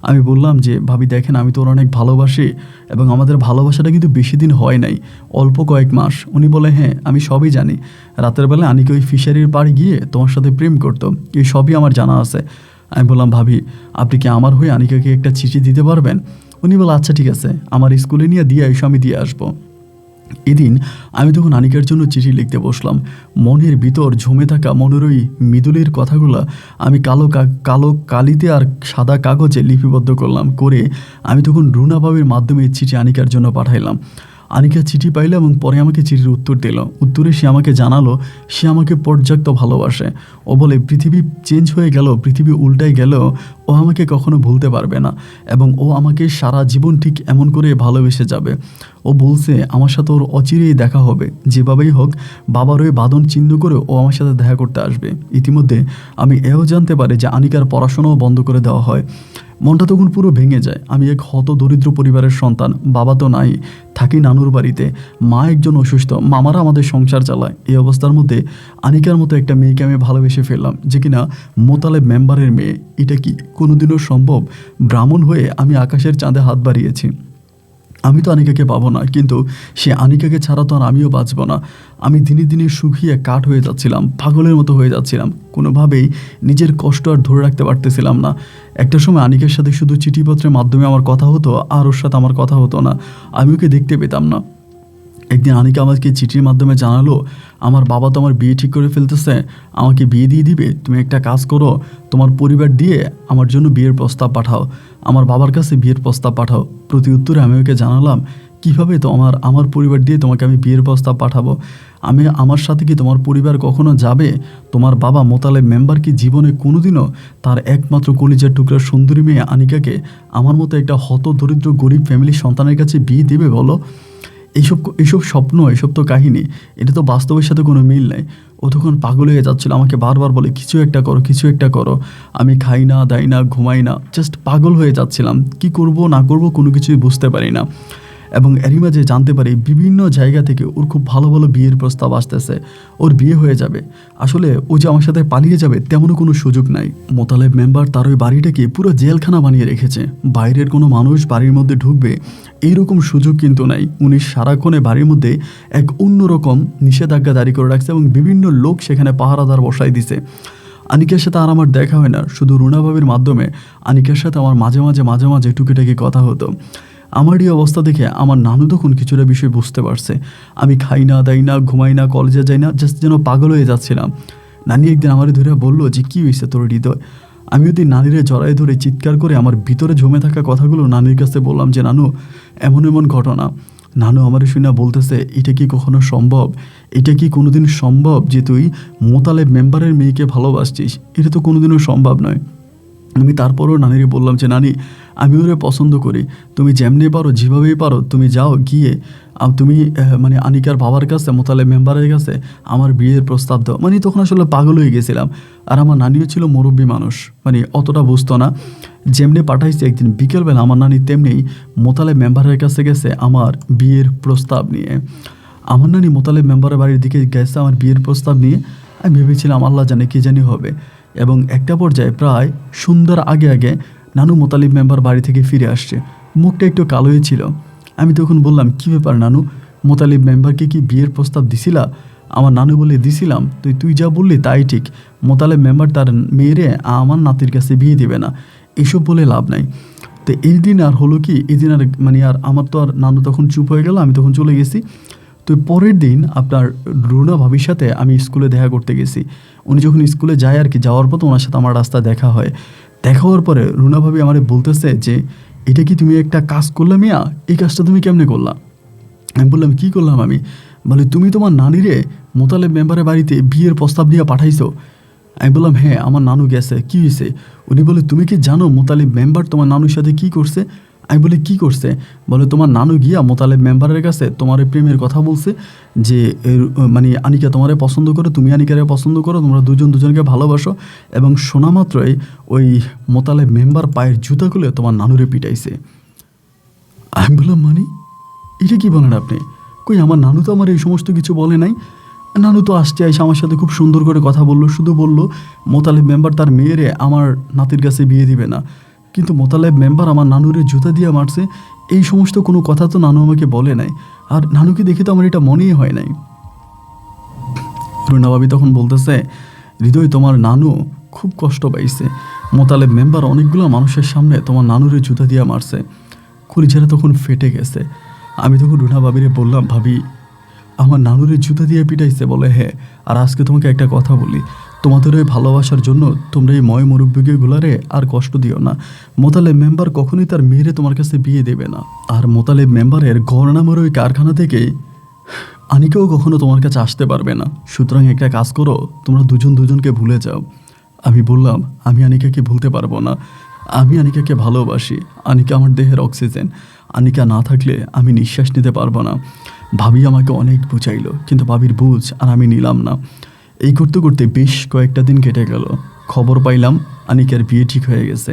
আমি বললাম যে, ভাবি দেখেন, আমি তো ওর অনেক ভালোবাসি, এবং আমাদের ভালোবাসাটা কিন্তু বেশি দিন হয় নাই, অল্প কয়েক মাস। উনি বলে, হ্যাঁ আমি সবই জানি, রাতের বেলা আনিকা ওই ফিশারির পাড়ে গিয়ে তোমার সাথে প্রেম করতো, এই সবই আমার জানা আছে। আমি বললাম, ভাবি আপনি কি আমার হয়ে আনিকাকে একটা চিঠি দিতে পারবেন? উনি বলে, আচ্ছা ঠিক আছে, আমার স্কুলে নিয়ে দিয়ে এসো, আমি দিয়ে আসবো। এদিন আমি তখন আনিকার জন্য চিঠি লিখতে বসলাম। মনের ভিতর জমে থাকা মনের ওই মিদুলের কথাগুলো আমি কালো কালিতে আর সাদা কাগজে লিপিবদ্ধ করলাম। করে আমি তখন রুনা ভাবির মাধ্যমে চিঠি আনিকার জন্য পাঠাইলাম। আনিকা চিঠি পাইল, এবং পরে আমাকে চিঠির উত্তর দিল। উত্তরে সে আমাকে জানালো সে আমাকে পর্যাপ্ত ভালোবাসে। ও বলে, পৃথিবী চেঞ্জ হয়ে গেল, পৃথিবী উল্টাই গেল, ও আমাকে কখনো ভুলতে পারবে না, এবং ও আমাকে সারা জীবন ঠিক এমন করে ভালোবেসে যাবে। ও বলছে আমার সাথে ওর অচিরেই দেখা হবে, যেভাবেই হোক বাবার ওই বাঁধন চিহ্ন করে ও আমার সাথে দেখা করতে আসবে। ইতিমধ্যে আমি এও জানতে পারি যে আনিকার পড়াশোনাও বন্ধ করে দেওয়া হয়। মনটা তখন পুরো ভেঙে যায়। আমি এক হত দরিদ্র পরিবারের সন্তান, বাবা তো নাই, থাকি নানুর বাড়িতে, মা একজন অসুস্থ, মামারা আমাদের সংসার চালায়। এই অবস্থার মধ্যে আনিকার মতো একটা মেয়েকে আমি ভালোবেসে ফেললাম, যে কিনা মোতালেব মেম্বারের মেয়ে। এটা কি কোনোদিনও সম্ভব? ব্রাহ্মণ হয়ে আমি আকাশের চাঁদে হাত বাড়িয়েছি। আমি তো আনিকাকে পাবো না, কিন্তু সে আনিকাকে ছাড়া তো আর আমিও বাঁচব না। আমি দিনে দিনে শুকিয়ে কাঠ হয়ে যাচ্ছিলাম, পাগলের মতো হয়ে যাচ্ছিলাম। কোনোভাবেই নিজের কষ্ট আর ধরে রাখতে পারতেছিলাম না। একটা সময় আনিকার সাথে শুধু চিঠিপত্রের মাধ্যমে আমার কথা হতো, আর ওর সাথে আমার কথা হতো না। আমি ওকে দেখতে পেতাম না। একদিন আনিকা আমাকে চিঠির মাধ্যমে জানালো, আমার বাবা তো আমার বিয়ে ঠিক করে ফেলতেছে, আমাকে বিয়ে দিয়ে দিবে। তুমি একটা কাজ করো, তোমার পরিবার দিয়ে আমার জন্য বিয়ের প্রস্তাব পাঠাও, আমার বাবার কাছে বিয়ের প্রস্তাব পাঠাও। প্রতি উত্তরে আমি ওকে জানালাম, কীভাবে তো আমার পরিবার দিয়ে তোমাকে আমি বিয়ের প্রস্তাব পাঠাবো? আমার সাথে কি তোমার পরিবার কখনো যাবে? তোমার বাবা মোতালেব মেম্বার কি জীবনে কোনোদিনও তার একমাত্র কলিজার টুকরা সুন্দরী মেয়ে আনিকাকে আমার মতো একটা হত দরিদ্র গরিব ফ্যামিলির সন্তানের কাছে বিয়ে দেবে বলো? এইসব স্বপ্ন, এসব তো কাহিনী, এটা তো বাস্তবের সাথে কোনো মিল নেই। ও তখন পাগল হয়ে যাচ্ছিল, আমাকে বারবার বলে, কিছু একটা করো, কিছু একটা করো। আমি খাই না, দাই না, ঘুমাই না, জাস্ট পাগল হয়ে যাচ্ছিলাম। কি করব না করব কোনো কিছুই বুঝতে পারি না। এবং এরই মাঝে জানতে পারি বিভিন্ন জায়গা থেকে ওর খুব ভালো ভালো বিয়ের প্রস্তাব আসতেছে, ওর বিয়ে হয়ে যাবে। আসলে ও যে আমার সাথে পালিয়ে যাবে তেমনও কোনো সুযোগ নাই। মোতালেব মেম্বার তার ওই বাড়িটাকে পুরো জেলখানা বানিয়ে রেখেছে। বাইরের কোনো মানুষ বাড়ির মধ্যে ঢুকবে এইরকম সুযোগ কিন্তু নাই। উনি সারাক্ষণে বাড়ির মধ্যে এক অন্যরকম নিষেধাজ্ঞা জারি করে রাখছে, এবং বিভিন্ন লোক সেখানে পাহারাদার বসাই দিছে। আনিকার সাথে আর আমার দেখা হয় না, শুধু রুনা ভাবির মাধ্যমে আনিকার সাথে আমার মাঝে মাঝে টুকিটাকি কথা হতো। আমার এই অবস্থা দেখে আমার নানু তখন কিছুটা বিষয় বুঝতে পারছে। আমি খাই না, দাই না, ঘুমাই না, কলেজে যাই না, জাস্ট যেন পাগল হয়ে যাচ্ছিলাম। নানি একদিন আমার ধরে বললো যে কী হয়েছে তোর হৃদয়। আমি যদি নানিরে জড়াই ধরে চিৎকার করে আমার ভিতরে জমে থাকা কথাগুলো নানির কাছে বললাম যে নানু এমন এমন ঘটনা। নানু আমার শুনে বলতেছে এটা কি কখনো সম্ভব? এটা কি কোনোদিন সম্ভব যে তুই মোতালেব মেম্বারের মেয়েকে ভালোবাসছিস? এটা তো কোনোদিনও সম্ভব নয়। আমি তারপরও নানিরে বললাম যে নানি আমি ওরে পছন্দ করি, তুমি যেমনি পারো যেভাবেই পারো তুমি যাও গিয়ে তুমি মানে আনিকার বাবার কাছে মোতালেব মেম্বারের কাছে আমার বিয়ের প্রস্তাব দাও। মানে তখন আসলে পাগল হয়ে গেছিলাম। আর আমার নানিও ছিল মুরব্বী মানুষ, মানে অতটা বুঝতো না। যেমনি পাঠাইছে একদিন বিকেলবেলা আমার নানি তেমনি মোতালেব মেম্বারের কাছে গেছে আমার বিয়ের প্রস্তাব নিয়ে। আমার নানি মোতালেব মেম্বারের বাড়ির দিকে গেছে আমার বিয়ের প্রস্তাব নিয়ে। আমি ভেবেছিলাম আল্লাহ জানে কী জানি হবে। এবং একটা পর্যায়ে প্রায় সন্ধ্যার আগে আগে নানু মোতালিব মেম্বার বাড়ি থেকে ফিরে আসছে, মুখটা একটু কালোই ছিল। আমি তখন বললাম কী ব্যাপার নানু, মোতালিব মেম্বারকে কি বিয়ের প্রস্তাব দিছিলা? আমার নানু বলে দিছিলাম, তুই যা বললি তাই ঠিক, মোতালেব মেম্বার তার মেয়েরে আমার নাতির কাছে বিয়ে দিবে না, এসব বলে লাভ নাই। তো এই দিন আর হলো কি, এই দিন আর মানে আর আমার তো আর নানু তখন চুপ হয়ে গেল, আমি তখন চলে গেছি। তো পরের দিন আপনার রুনা ভাবির সাথে আমি স্কুলে দেখা করতে গেছি। উনি যখন স্কুলে যায় আর কি, যাওয়ার পর ওনার সাথে আমার রাস্তা দেখা হয়। দেখা হওয়ার পরে রুনা ভাবি আমারে বলতেছে যে এটা কি তুমি একটা কাজ করলে মিয়া, এই কাজটা তুমি কেমনে করলা? আমি বললাম কী করলাম আমি? বলে তুমি তোমার নানিরে মোতালেব মেম্বারের বাড়িতে বিয়ের প্রস্তাব নিয়ে পাঠাইছো। আমি বললাম হ্যাঁ, আমার নানু গেছে, কী হয়েছে? উনি বলে তুমি কি জানো মোতালেব মেম্বার তোমার নানুর সাথে কী করছে? আমি বলি কী করছে? বলে তোমার নানু গিয়া মোতালেব মেম্বারের কাছে তোমার প্রেমের কথা বলছে, যে মানে আনিকা তোমারে পছন্দ করো, তুমি আনিকারে পছন্দ করো, তোমরা দুজন দুজনকে ভালোবাসো। এবং শোনা মাত্রই ওই মোতালেব মেম্বার পায়ের জুতা খুলে তোমার নানুরে পিটাইছে। আমি বললাম মানে এটা কী বলেন আপনি? কই আমার নানু তো আমার এই সমস্ত কিছু বলে নাই। নানু তো আসছে এসে আমার সাথে খুব সুন্দর করে কথা বললো, শুধু বলল মোতালেব মেম্বার তার মেয়েরে আমার নাতির কাছে বিয়ে দিবে না। কিন্তু মোতালেব মেম্বার আমার নানুরে জুতা দিয়ে মারছে, এই সমস্ত কোনো কথা তো নানু আমাকে বলে নাই। আর নানুকে দেখে তো আমার এটা মনেই হয় নাই। রুনা ভাবি তখন বলতেছে হৃদয় তোমার নানু খুব কষ্ট পাইছে, মোতালেব মেম্বার অনেকগুলো মানুষের সামনে তোমার নানুরে জুতা দিয়ে মারছে। কলিজাটা তখন ফেটে গেছে। আমি তখন রুনা ভাবিরে বললাম ভাবি আমার নানুরে জুতা দিয়ে পিটাইছে? বলে হ্যাঁ। আর আজকে তোমাকে একটা কথা বলি, তোমাদের ওই ভালোবাসার জন্য তোমরা এই ময় মুরব্বিগুলারে আর কষ্ট দিও না। মোতালেব মেম্বার কখনোই তার মেয়েরে তোমার কাছে বিয়ে দেবে না। আর মোতালেব মেম্বারের ঘর নামের ওই কারখানা থেকে আনিকাও কখনো তোমার কাছে আসতে পারবে না। সুতরাং একটা কাজ করো, তোমরা দুজন দুজনকে ভুলে যাও। আমি বললাম আমি আনিকাকে ভুলতে পারবো না, আমি আনিকাকে ভালোবাসি, আনিকা আমার দেহের অক্সিজেন, আনিকা না থাকলে আমি নিঃশ্বাস নিতে পারবো না। ভাবি আমাকে অনেক বুঝাইলো, কিন্তু ভাবির বুঝ আর আমি নিলাম না। এই করতে করতে বেশ কয়েকটা দিন কেটে গেল। খবর পাইলাম আনিকার বিয়ে ঠিক হয়ে গেছে,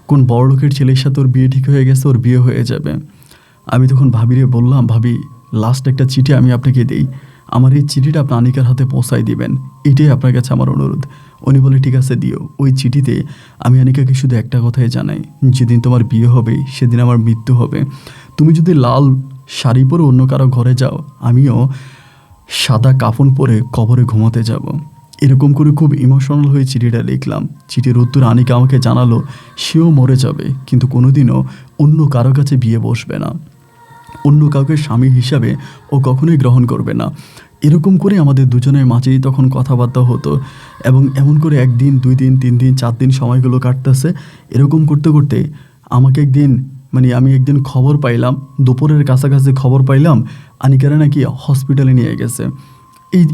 কোন বড়লোকের ছেলের সাথে ওর বিয়ে ঠিক হয়ে গেছে, ওর বিয়ে হয়ে যাবে। আমি তখন ভাবিরে বললাম ভাবি লাস্ট একটা চিঠি আমি আপনাকে দিই, আমার এই চিঠিটা আপনি আনিকার হাতে পৌঁছাই দিবেন, এটাই আপনার কাছে আমার অনুরোধ। উনি বলে ঠিক আছে দিও। ওই চিঠিতে আমি আনিকাকে শুধু একটা কথাই জানাই, যেদিন তোমার বিয়ে হবে সেদিন আমার মৃত্যু হবে। তুমি যদি লাল শাড়ি পরে অন্য কারো ঘরে যাও, আমিও সাদা কাফন পরে কবরে ঘুমাতে যাব। এরকম করে খুব ইমোশনাল হয়ে চিঠিটা লিখলাম। চিঠির উত্তরে আনিকা আমাকে জানালো সেও মরে যাবে, কিন্তু কোনোদিনও অন্য কারো কাছে বিয়ে বসবে না, অন্য কাউকে স্বামী হিসাবে ও কখনোই গ্রহণ করবে না। এরকম করে আমাদের দুজনের মাঝেই তখন কথাবার্তা হতো। এবং এমন করে 1 দিন 2 দিন 3 দিন 4 দিন সময়গুলো কাটতেছে। এরকম করতে করতে আমাকে একদিন আমি একদিন খবর পাইলাম, দুপুরের কাছাকাছি খবর পাইলাম আনিকারে নাকি হসপিটালে নিয়ে গেছে।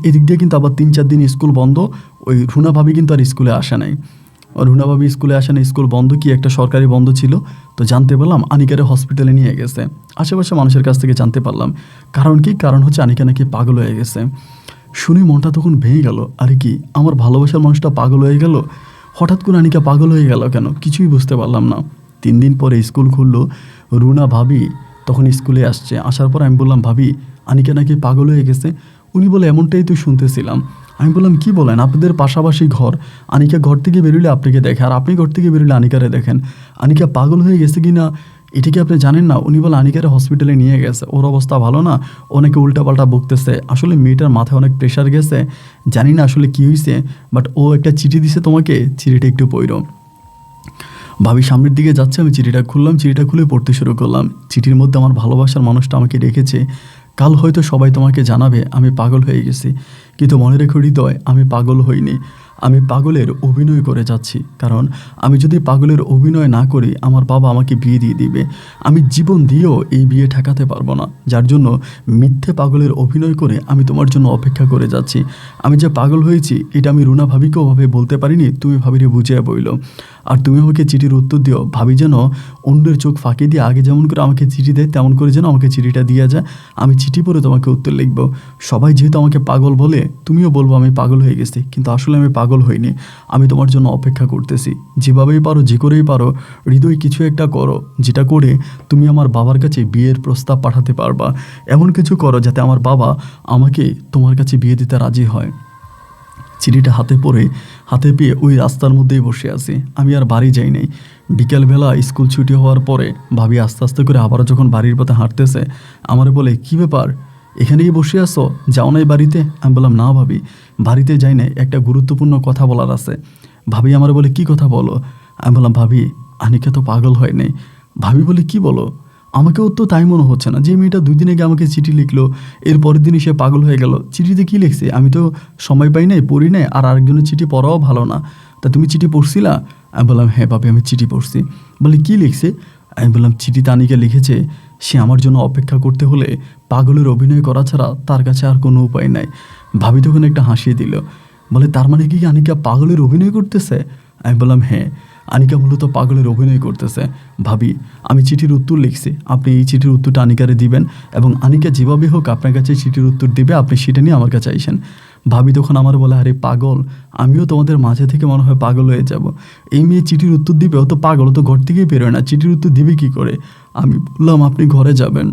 এদিক দিয়ে কিন্তু আবার 3-4 দিন স্কুল বন্ধ। ওই রুনা ভাবি কিন্তু আর স্কুলে আসে নাই। রুনা ভাবি স্কুলে আসে না, স্কুল বন্ধ, কি একটা সরকারি বন্ধ ছিল। তো জানতে পারলাম আনিকারে হসপিটালে নিয়ে গেছে। আশেপাশে মানুষের কাছ থেকে জানতে পারলাম কারণ কি, কারণ হচ্ছে আনিকা নাকি পাগল হয়ে গেছে। শুনে মনটা তখন ভেঙে গেল, আরে কি আমার ভালোবাসার মানুষটা পাগল হয়ে গেল, হঠাৎ করে আনিকা পাগল হয়ে গেল কেন, কিছুই বুঝতে পারলাম না। 3 দিন পরে স্কুল খুললো, রুনা ভাবি তখন স্কুলে আসছে। আসার পর আমি বললাম ভাবি আনিকা নাকি পাগল হয়ে গেছে। উনি বলে এমনটাই তো শুনতেছিলাম। আমি বললাম কি বলেন, আপনাদের পাশাপাশি ঘর, আনিকা ঘর থেকে বেরোলে আপনাকে দেখে, আর আপনি ঘর থেকে বেরোলে আনিকারে দেখেন, আনিকা পাগল হয়ে গেছে কি না এটা কি আপনি জানেন না? উনি বলে আনিকারে হসপিটালে নিয়ে গেছে, ওর অবস্থা ভালো না, অনেকে উল্টাপাল্টা বকতেছে। আসলে মেয়েটার মাথায় অনেক প্রেশার গেছে, জানি না আসলে কি হয়েছে, বাট ও একটা চিঠি দিছে তোমাকে, চিঠিটা একটু পড়ো। ভাবি সামনের দিকে যাচ্ছে, আমি চিঠিটা খুললাম, চিঠিটা খুলে পড়তে শুরু করলাম। চিঠির মধ্যে আমার ভালোবাসার মানুষটা আমাকে রেখেছে, কাল হয়তো সবাই তোমাকে জানাবে আমি পাগল হয়ে গেছি, কিন্তু মনে রেখো হৃদয়, আমি পাগল হইনি, আমি পাগলের অভিনয় করে যাচ্ছি। কারণ আমি যদি পাগলের অভিনয় না করি, আমার বাবা আমাকে বিয়ে দিয়ে দিবে, আমি জীবন দিয়েও এই বিয়ে ঠেকাতে পারবো না। যার জন্য মিথ্যে পাগলের অভিনয় করে আমি তোমার জন্য অপেক্ষা করে যাচ্ছি। আমি যে পাগল হয়েছি এটা আমি রুনা ভাবিকেও ভাবে বলতে পারিনি, তুমি ভাবিরে বুঝিয়ে বইল। আর তুমি আমাকে চিঠির উত্তর দিও, ভাবি যেন অন্যের চোখ ফাঁকি দিয়ে আগে যেমন করে আমাকে চিঠি দেয় তেমন করে যেন আমাকে চিঠিটা দিয়ে যায়, আমি চিঠি পড়ে তোমাকে উত্তর লিখব। সবাই যেহেতু আমাকে পাগল বলে, তুমিও বলবো আমি পাগল হয়ে গেছি, কিন্তু আসলে আমি পাগল হইনি, আমি তোমার জন্য অপেক্ষা করতেছি। যেভাবেই পারো, যে করেই পারো হৃদয় কিছু একটা করো, যেটা করে তুমি আমার বাবার কাছে বিয়ের প্রস্তাব পাঠাতে পারবা। এমন কিছু করো যাতে আমার বাবা আমাকে তোমার কাছে বিয়ে দিতে রাজি হয়। চিঠিটা হাতে পেয়ে ওই রাস্তার মধ্যেই বসে আছি, আমি আর বাড়ি যাই নাই। বিকেলবেলা স্কুল ছুটি হওয়ার পরে ভাবি আস্তে আস্তে করে আবারও যখন বাড়ির পথে হাঁটতেছে, আমারে বলে, কি ব্যাপার, এখানেই বসে আসো, যাও নাই বাড়িতে? আমি বললাম, না ভাবি, বাড়িতে যাই নাই, একটা গুরুত্বপূর্ণ কথা বলার আছে। ভাবি আমার বলে, কি কথা বলো? আমি বললাম, ভাবি, আনিকা তো পাগল হয় নাই। ভাবি বলে, কি বলো? আমাকেও তো তাই মনে হচ্ছে না, যে মেয়েটা 2 দিন আগে আমাকে চিঠি লিখলো, এর পরের দিনই সে পাগল হয়ে গেল। চিঠিতে কী লিখছে আমি তো সময় পাই নাই, পড়ি নাই, আর আরেকজনের চিঠি পড়াও ভালো না। তা তুমি চিঠি পড়ছিলা? আমি বললাম, হ্যাঁ ভাবি, আমি চিঠি পড়ছি। বলে, কী লিখছে? আমি বললাম, চিঠিতে আনিকা লিখেছে সে আমার জন্য অপেক্ষা করতে হলে পাগলের অভিনয় করা ছাড়া তার কাছে আর কোনো উপায় নাই। ভাবি তখন একটা হাসিয়ে দিল, বলে, তার মানে কি আনিকা পাগলের অভিনয় করতেছে? আমি বললাম, হ্যাঁ, আনিকা মূলত পাগলের অভিনয় করতেছে। ভাবি, আমি চিঠির উত্তর লিখছি, আপনি এই চিঠির উত্তরটা আনিকারে দিবেন, এবং আনিকা যেভাবে হোক আপনার কাছে চিঠির উত্তর দিবে, আপনি সেটা নিয়ে আমার কাছে আইসেন। ভাবি তখন আমার বলে, আরে পাগল, আমিও তোমাদের মাঝে থেকে মনে হয় পাগল হয়ে যাব। এই মেয়ে চিঠির উত্তর দিবে, ও তো পাগল, ও তো ঘর থেকেই বেরোয় না, চিঠির উত্তর দিবে কি করে? আমি বললাম, আপনি ঘরে যাবেন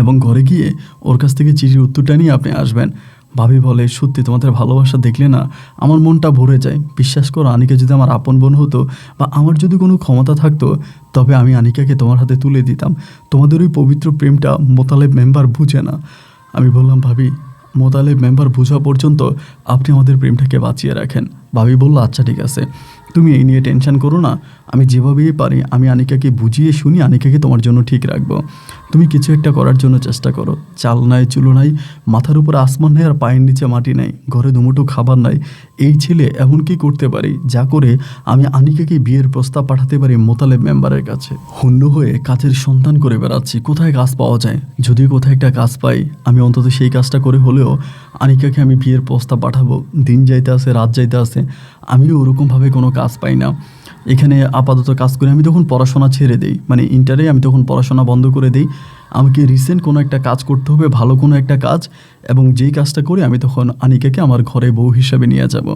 এবং ঘরে গিয়ে ওর কাছ থেকে চিঠির উত্তরটা নিয়ে আপনি আসবেন। ভাবি বলে, সত্যি তোমাদের ভালোবাসা দেখলে না আমার মনটা ভরে যায়। বিশ্বাস করো, আনিকা যদি আমার আপন বোন হতো বা আমার যদি কোনো ক্ষমতা থাকতো, তবে আমি আনিকাকে তোমার হাতে তুলে দিতাম। তোমাদের ওই পবিত্র প্রেমটা মোতালেব মেম্বার বুঝে না। আমি বললাম, ভাবি, মোতালেব মেম্বার বোঝা পর্যন্ত আপনি আমাদের প্রেমটাকে বাঁচিয়ে রাখেন। ভাবি বলল, আচ্ছা ঠিক আছে, তুমি এই নিয়ে টেনশন করো না, আমি যেভাবেই পারি আমি আনিকাকে বুঝিয়ে শুনি আনিকাকে তোমার জন্য ঠিক রাখবো। তুমি কিছু একটা করার জন্য চেষ্টা করো। চাল নাই, চুলো নাই, মাথার উপর আসমান নেই, আর পায়ের নিচে মাটি নাই, ঘরে দুমুঠো খাবার নাই। এই ছেলে এমন কি করতে পারি যা করে আমি আনিকাকে বিয়ের প্রস্তাব পাঠাতে পারি মোতালেব মেম্বারের কাছে? হন্য হয়ে কাজের সন্ধান করে বেড়াচ্ছি, কোথায় কাজ পাওয়া যায়। যদি কোথায় একটা কাজ পাই, আমি অন্তত সেই কাজটা করে হলেও আনিকাকে আমি বিয়ের প্রস্তাব পাঠাবো। দিন যাইতে আসে, রাত যাইতে আসে, আমিও ওরকমভাবে কোনো কাজ পাই না। এখানে আপাতত কাজ করে আমি তখন পড়াশোনা ছেড়ে দিই, মানে ইন্টারে আমি তখন পড়াশোনা বন্ধ করে দিই। আমাকে রিসেন্ট কোনো একটা কাজ করতে হবে, ভালো কোনো একটা কাজ, এবং যেই কাজটা করে আমি তখন আনিকাকে আমার ঘরে বউ হিসাবে নিয়ে যাব।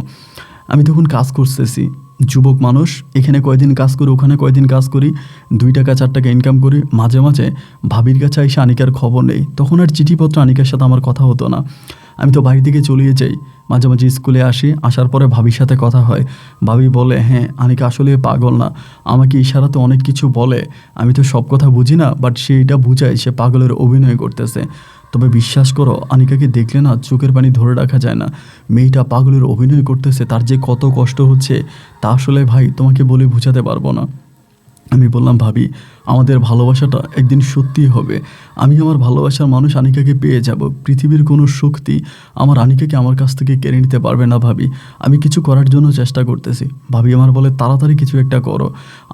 আমি তখন কাজ করতেছি, যুবক মানুষ, এখানে কয়দিন কাজ করি, ওখানে কয়দিন কাজ করি, 2 টাকা 4 টাকা ইনকাম করি। মাঝে মাঝে ভাবির কাছে এসে আনিকার খবর নেই, তখন আর চিঠিপত্র আনিকার সাথে আমার কথা হতো না। আমি তো বাড়ি থেকে চলিয়ে যাই, মাঝে মাঝে স্কুলে আসি, আসার পরে ভাবির সাথে কথা হয়। ভাবি বলে, হ্যাঁ, আনিকা আসলে পাগল না, আমাকে ইশারাতে অনেক কিছু বলে, আমি তো সব কথা বুঝি না, বাট সে এটা বুঝায় সে পাগলের অভিনয় করতেছে। তবে বিশ্বাস করো, আনিকাকে দেখলে না চোখের পানি ধরে রাখা যায় না। মেয়েটা পাগলের অভিনয় করতেছে, তার যে কত কষ্ট হচ্ছে তা আসলে ভাই তোমাকে বলে বোঝাতে পারবো না। আমি বললাম, ভাবি, আমাদের ভালোবাসাটা একদিন সত্যি হবে, আমি আমার ভালোবাসার মানুষ আনিকাকে পেয়ে যাব। পৃথিবীর কোনো শক্তি আমার আনিকাকে আমার কাছ থেকে কেড়ে নিতে পারবে না। ভাবি, আমি কিছু করার জন্য চেষ্টা করতেছি। ভাবি আমার বলে, তাড়াতাড়ি কিছু একটা করো।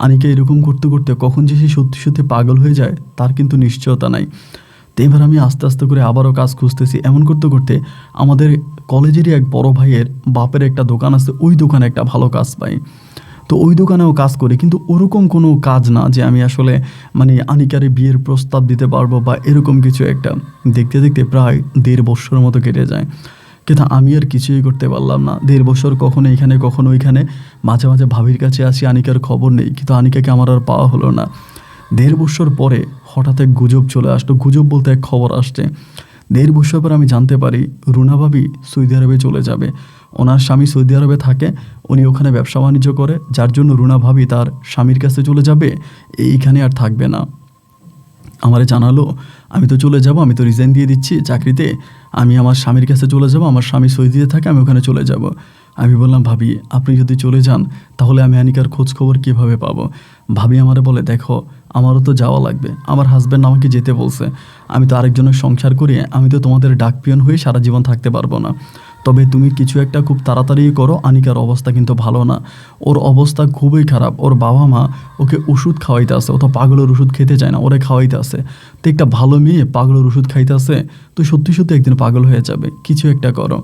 আনিকা এরকম করতে করতে কখন যে সে সত্যি সত্যি পাগল হয়ে যায় তার কিন্তু নিশ্চয়তা নাই। তো এবার আমি আস্তে আস্তে করে আবারও কাজ খুঁজতেছি। এমন করতে করতে আমাদের কলেজেরই এক বড় ভাইয়ের বাপের একটা দোকান আছে, ওই দোকানে একটা ভালো কাজ পাই। তো ওই দোকানেও কাজ করি, কিন্তু ওরকম কোনো কাজ না যে আমি আসলে মানে আনিকারে বিয়ের প্রস্তাব দিতে পারবো বা এরকম কিছু একটা। দেখতে দেখতে প্রায় 1.5 বছরের মতো কেটে যায়, কিন্তু আমি আর কিছুই করতে পারলাম না। 1.5 বছর কখনো এখানে কখনো ওইখানে, মাঝে মাঝে ভাবির কাছে আসি, আনিকার খবর নেই, কিন্তু আনিকাকে আমার আর পাওয়া হলো না। 1.5 বছর পরে হঠাৎ এক গুজব চলে আসলো, গুজব বলতে এক খবর আসছে। 1.5 বছর পর আমি জানতে পারি রুনা ভাবি সৌদি আরবে চলে যাবে। ওনার স্বামী সৌদি আরবে থাকে, উনি ওখানে ব্যবসা বাণিজ্য করে, যার জন্য রুনা ভাবি তার স্বামীর কাছে চলে যাবে, এইখানে আর থাকবে না। আমারে জানালো, আমি তো চলে যাব, আমি তো রিজাইন দিয়ে দিচ্ছি চাকরিতে, আমি আমার স্বামীর কাছে চলে যাব, আমার স্বামী সৌদিতে থাকে, আমি ওখানে চলে যাব। আমি বললাম, ভাবি আপনি যদি চলে যান তাহলে আমি আনিকার খোঁজ খবর কীভাবে পাবো? ভাবি আমারে বলে, দেখো আমারও তো যাওয়া লাগবে, আমার হাজব্যান্ড আমাকে যেতে বলছে, আমি তো আরেকজনের সংসার করে আমি তো তোমাদের ডাকপিয়ন হয়ে সারা জীবন থাকতে পারবো না। তবে তুমি কিছু একটা খুব তাড়াতাড়ি করো, আনিকার অবস্থা কিন্তু ভালো না, ওর অবস্থা খুবই খারাপ, ওর বাবা মা ওকে ওষুধ খাওয়াইতে আসে, ও তো পাগলের ওষুধ খেতে চায় না, ওরে খাওয়াইতে আসে। তো একটা ভালো মেয়ে পাগলের ওষুধ খাইতে আসে, তো সত্যি সত্যি একদিন পাগল হয়ে যাবে, কিছু একটা করো।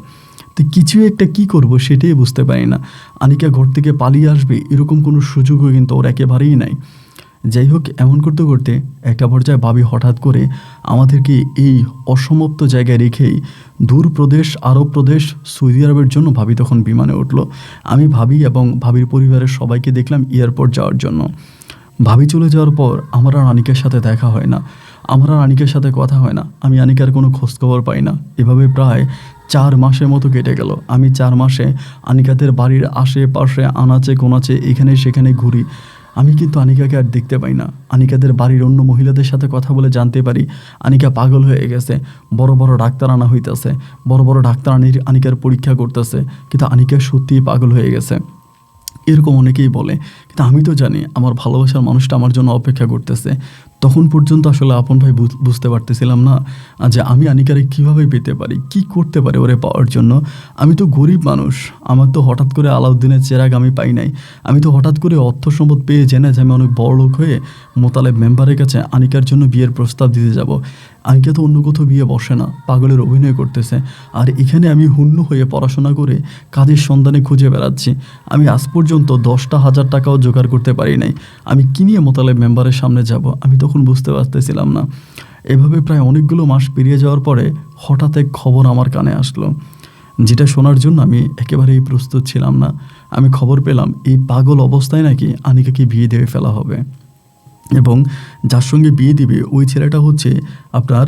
তো কিছু একটা কী করবো সেটাই বুঝতে পারি না। আনিকা ঘর থেকে পালিয়ে আসবে এরকম কোনো সুযোগও কিন্তু ওর একেবারেই নাই। যাই হোক, এমন করতে করতে একটা পর্যায়ে ভাবি হঠাৎ করে আমাদেরকে এই অসমাপ্ত জায়গায় রেখেই দূর প্রদেশ, আরব প্রদেশ, সৌদি আরবের জন্য ভাবি তখন বিমানে উঠলো। আমি ভাবি এবং ভাবির পরিবারের সবাইকে দেখলাম এয়ারপোর্ট যাওয়ার জন্য। ভাবি চলে যাওয়ার পর আমার আর আনিকার সাথে দেখা হয় না, আমার আর আনিকার সাথে কথা হয় না, আমি আনিকার কোনো খোঁজখবর পাই না। এভাবে প্রায় 4 মাসের মতো কেটে গেল। আমি 4 মাসে আনিকাদের বাড়ির আশেপাশে আনাচে কোনাচে এখানে সেখানে ঘুরি, আমি কিন্তু আনিকাকে আর দেখতে পাই না। আনিকাদের বাড়ির অন্য মহিলাদের সাথে কথা বলে জানতে পারি আনিকা পাগল হয়ে গেছে। বড় বড় ডাক্তার আনা হইতেছে, বড় বড় ডাক্তার আনিকার পরীক্ষা করতেছে, কিন্তু আনিকা সত্যিই পাগল হয়ে গেছে, এরকম অনেকেই বলে। কিন্তু আমি তো জানি আমার ভালোবাসার মানুষটা আমার জন্য অপেক্ষা করতেছে। তখন পর্যন্ত আসলে আপন ভাই বুঝতে পারতেছিলাম না যে আমি আনিকারে কীভাবে পেতে পারি, কি করতে পারি ওরে পাওয়ার জন্য। আমি তো গরিব মানুষ, আমার তো হঠাৎ করে আলাউদ্দিনের চেরাগ আমি পাই নাই। আমি তো হঠাৎ করে অর্থ সম্পদ পেয়ে জেনে যে আমি অনেক বড় লোক হয়ে মোতালেব মেম্বারের কাছে আনিকার জন্য বিয়ের প্রস্তাব দিতে যাব। আনিকা তো অন্য কোথাও বিয়ে বসে না, পাগলের অভিনয় করতেছে, আর এখানে আমি হুন্য হয়ে পড়াশোনা করে কাজের সন্ধানে খুঁজে বেড়াচ্ছি। আমি আজ পর্যন্ত 10,000 টাকাও জোগাড় করতে পারি নাই, আমি কি নিয়ে মোতালেব মেম্বারের সামনে যাব? আমি তখন বুঝতে পারতেছিলাম না। এভাবে প্রায় অনেকগুলো মাস পেরিয়ে যাওয়ার পরে হঠাৎ এক খবর আমার কানে আসলো, যেটা শোনার জন্য আমি একেবারেই প্রস্তুত ছিলাম না। আমি খবর পেলাম এই পাগল অবস্থায় নাকি আনিকাকে বিয়ে দিয়ে ফেলা হবে, এবং যার সঙ্গে বিয়ে দিবে ওই ছেলেটা হচ্ছে আপনার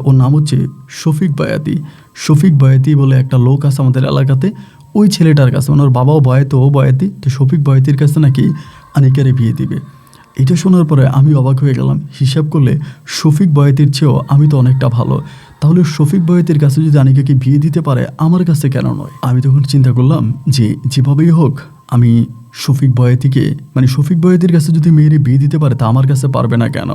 ওর নাম হচ্ছে শফিক বয়াতি। শফিক বয়াতি বলে একটা লোক আছে আমাদের এলাকাতে, ওই ছেলেটার কাছে, মানে ওর বাবাও বয়াতি ও বয়াতি, তো শফিক বয়াতির কাছে নাকি আনিকারে বিয়ে দিবে। এটা শোনার পরে আমি অবাক হয়ে গেলাম। হিসাব করলে শফিক বয়াতির চেয়েও আমি তো অনেকটা ভালো, তাহলে শফিক বয়াতির কাছে যদি আনিকাকে বিয়ে দিতে পারে আমার কাছে কেন নয়? আমি তখন চিন্তা করলাম যে যেভাবেই হোক আমি শফিক বয়াতিকে, মানে শফিক বয়াতির কাছে যদি মেয়েরে বিয়ে দিতে পারে তা আমার কাছে পারবে না কেন?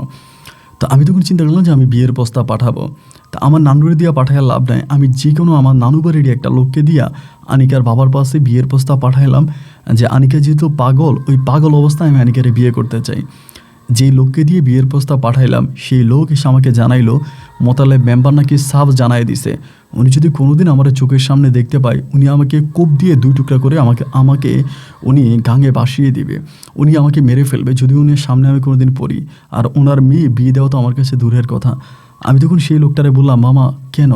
তো আমি তখন চিন্তা করলাম যে আমি বিয়ের প্রস্তাব পাঠাবো। তা আমার নানুরে দিয়া পাঠাইয়া লাভ নাই, আমি যে কোনো আমার নানু বাড়ির একটা লোককে দিয়া আনিকার বাবার পাশে বিয়ের প্রস্তাব পাঠাইলাম যে আনিকা যেহেতু পাগল, ওই পাগল অবস্থায় আমি আনিকারে বিয়ে করতে চাই। যেই লোককে দিয়ে বিয়ের প্রস্তাব পাঠাইলাম সেই লোক এসে আমাকে জানাইলো মোতালেব মেম্বার নাকি সাফ জানাই দিছে উনি যদি কোনোদিন আমার চোখের সামনে দেখতে পায় উনি আমাকে কোপ দিয়ে 2 টুকরা করে আমাকে উনি গাঙে বাসিয়ে দিবে, উনি আমাকে মেরে ফেলবে যদি উনি সামনে আমি কোনোদিন পড়ি। আর ওনার মেয়ে বিয়ে দেওয়া তো আমার কাছে দূরের কথা। আমি তখন সেই লোকটারে বললাম, মামা কেন?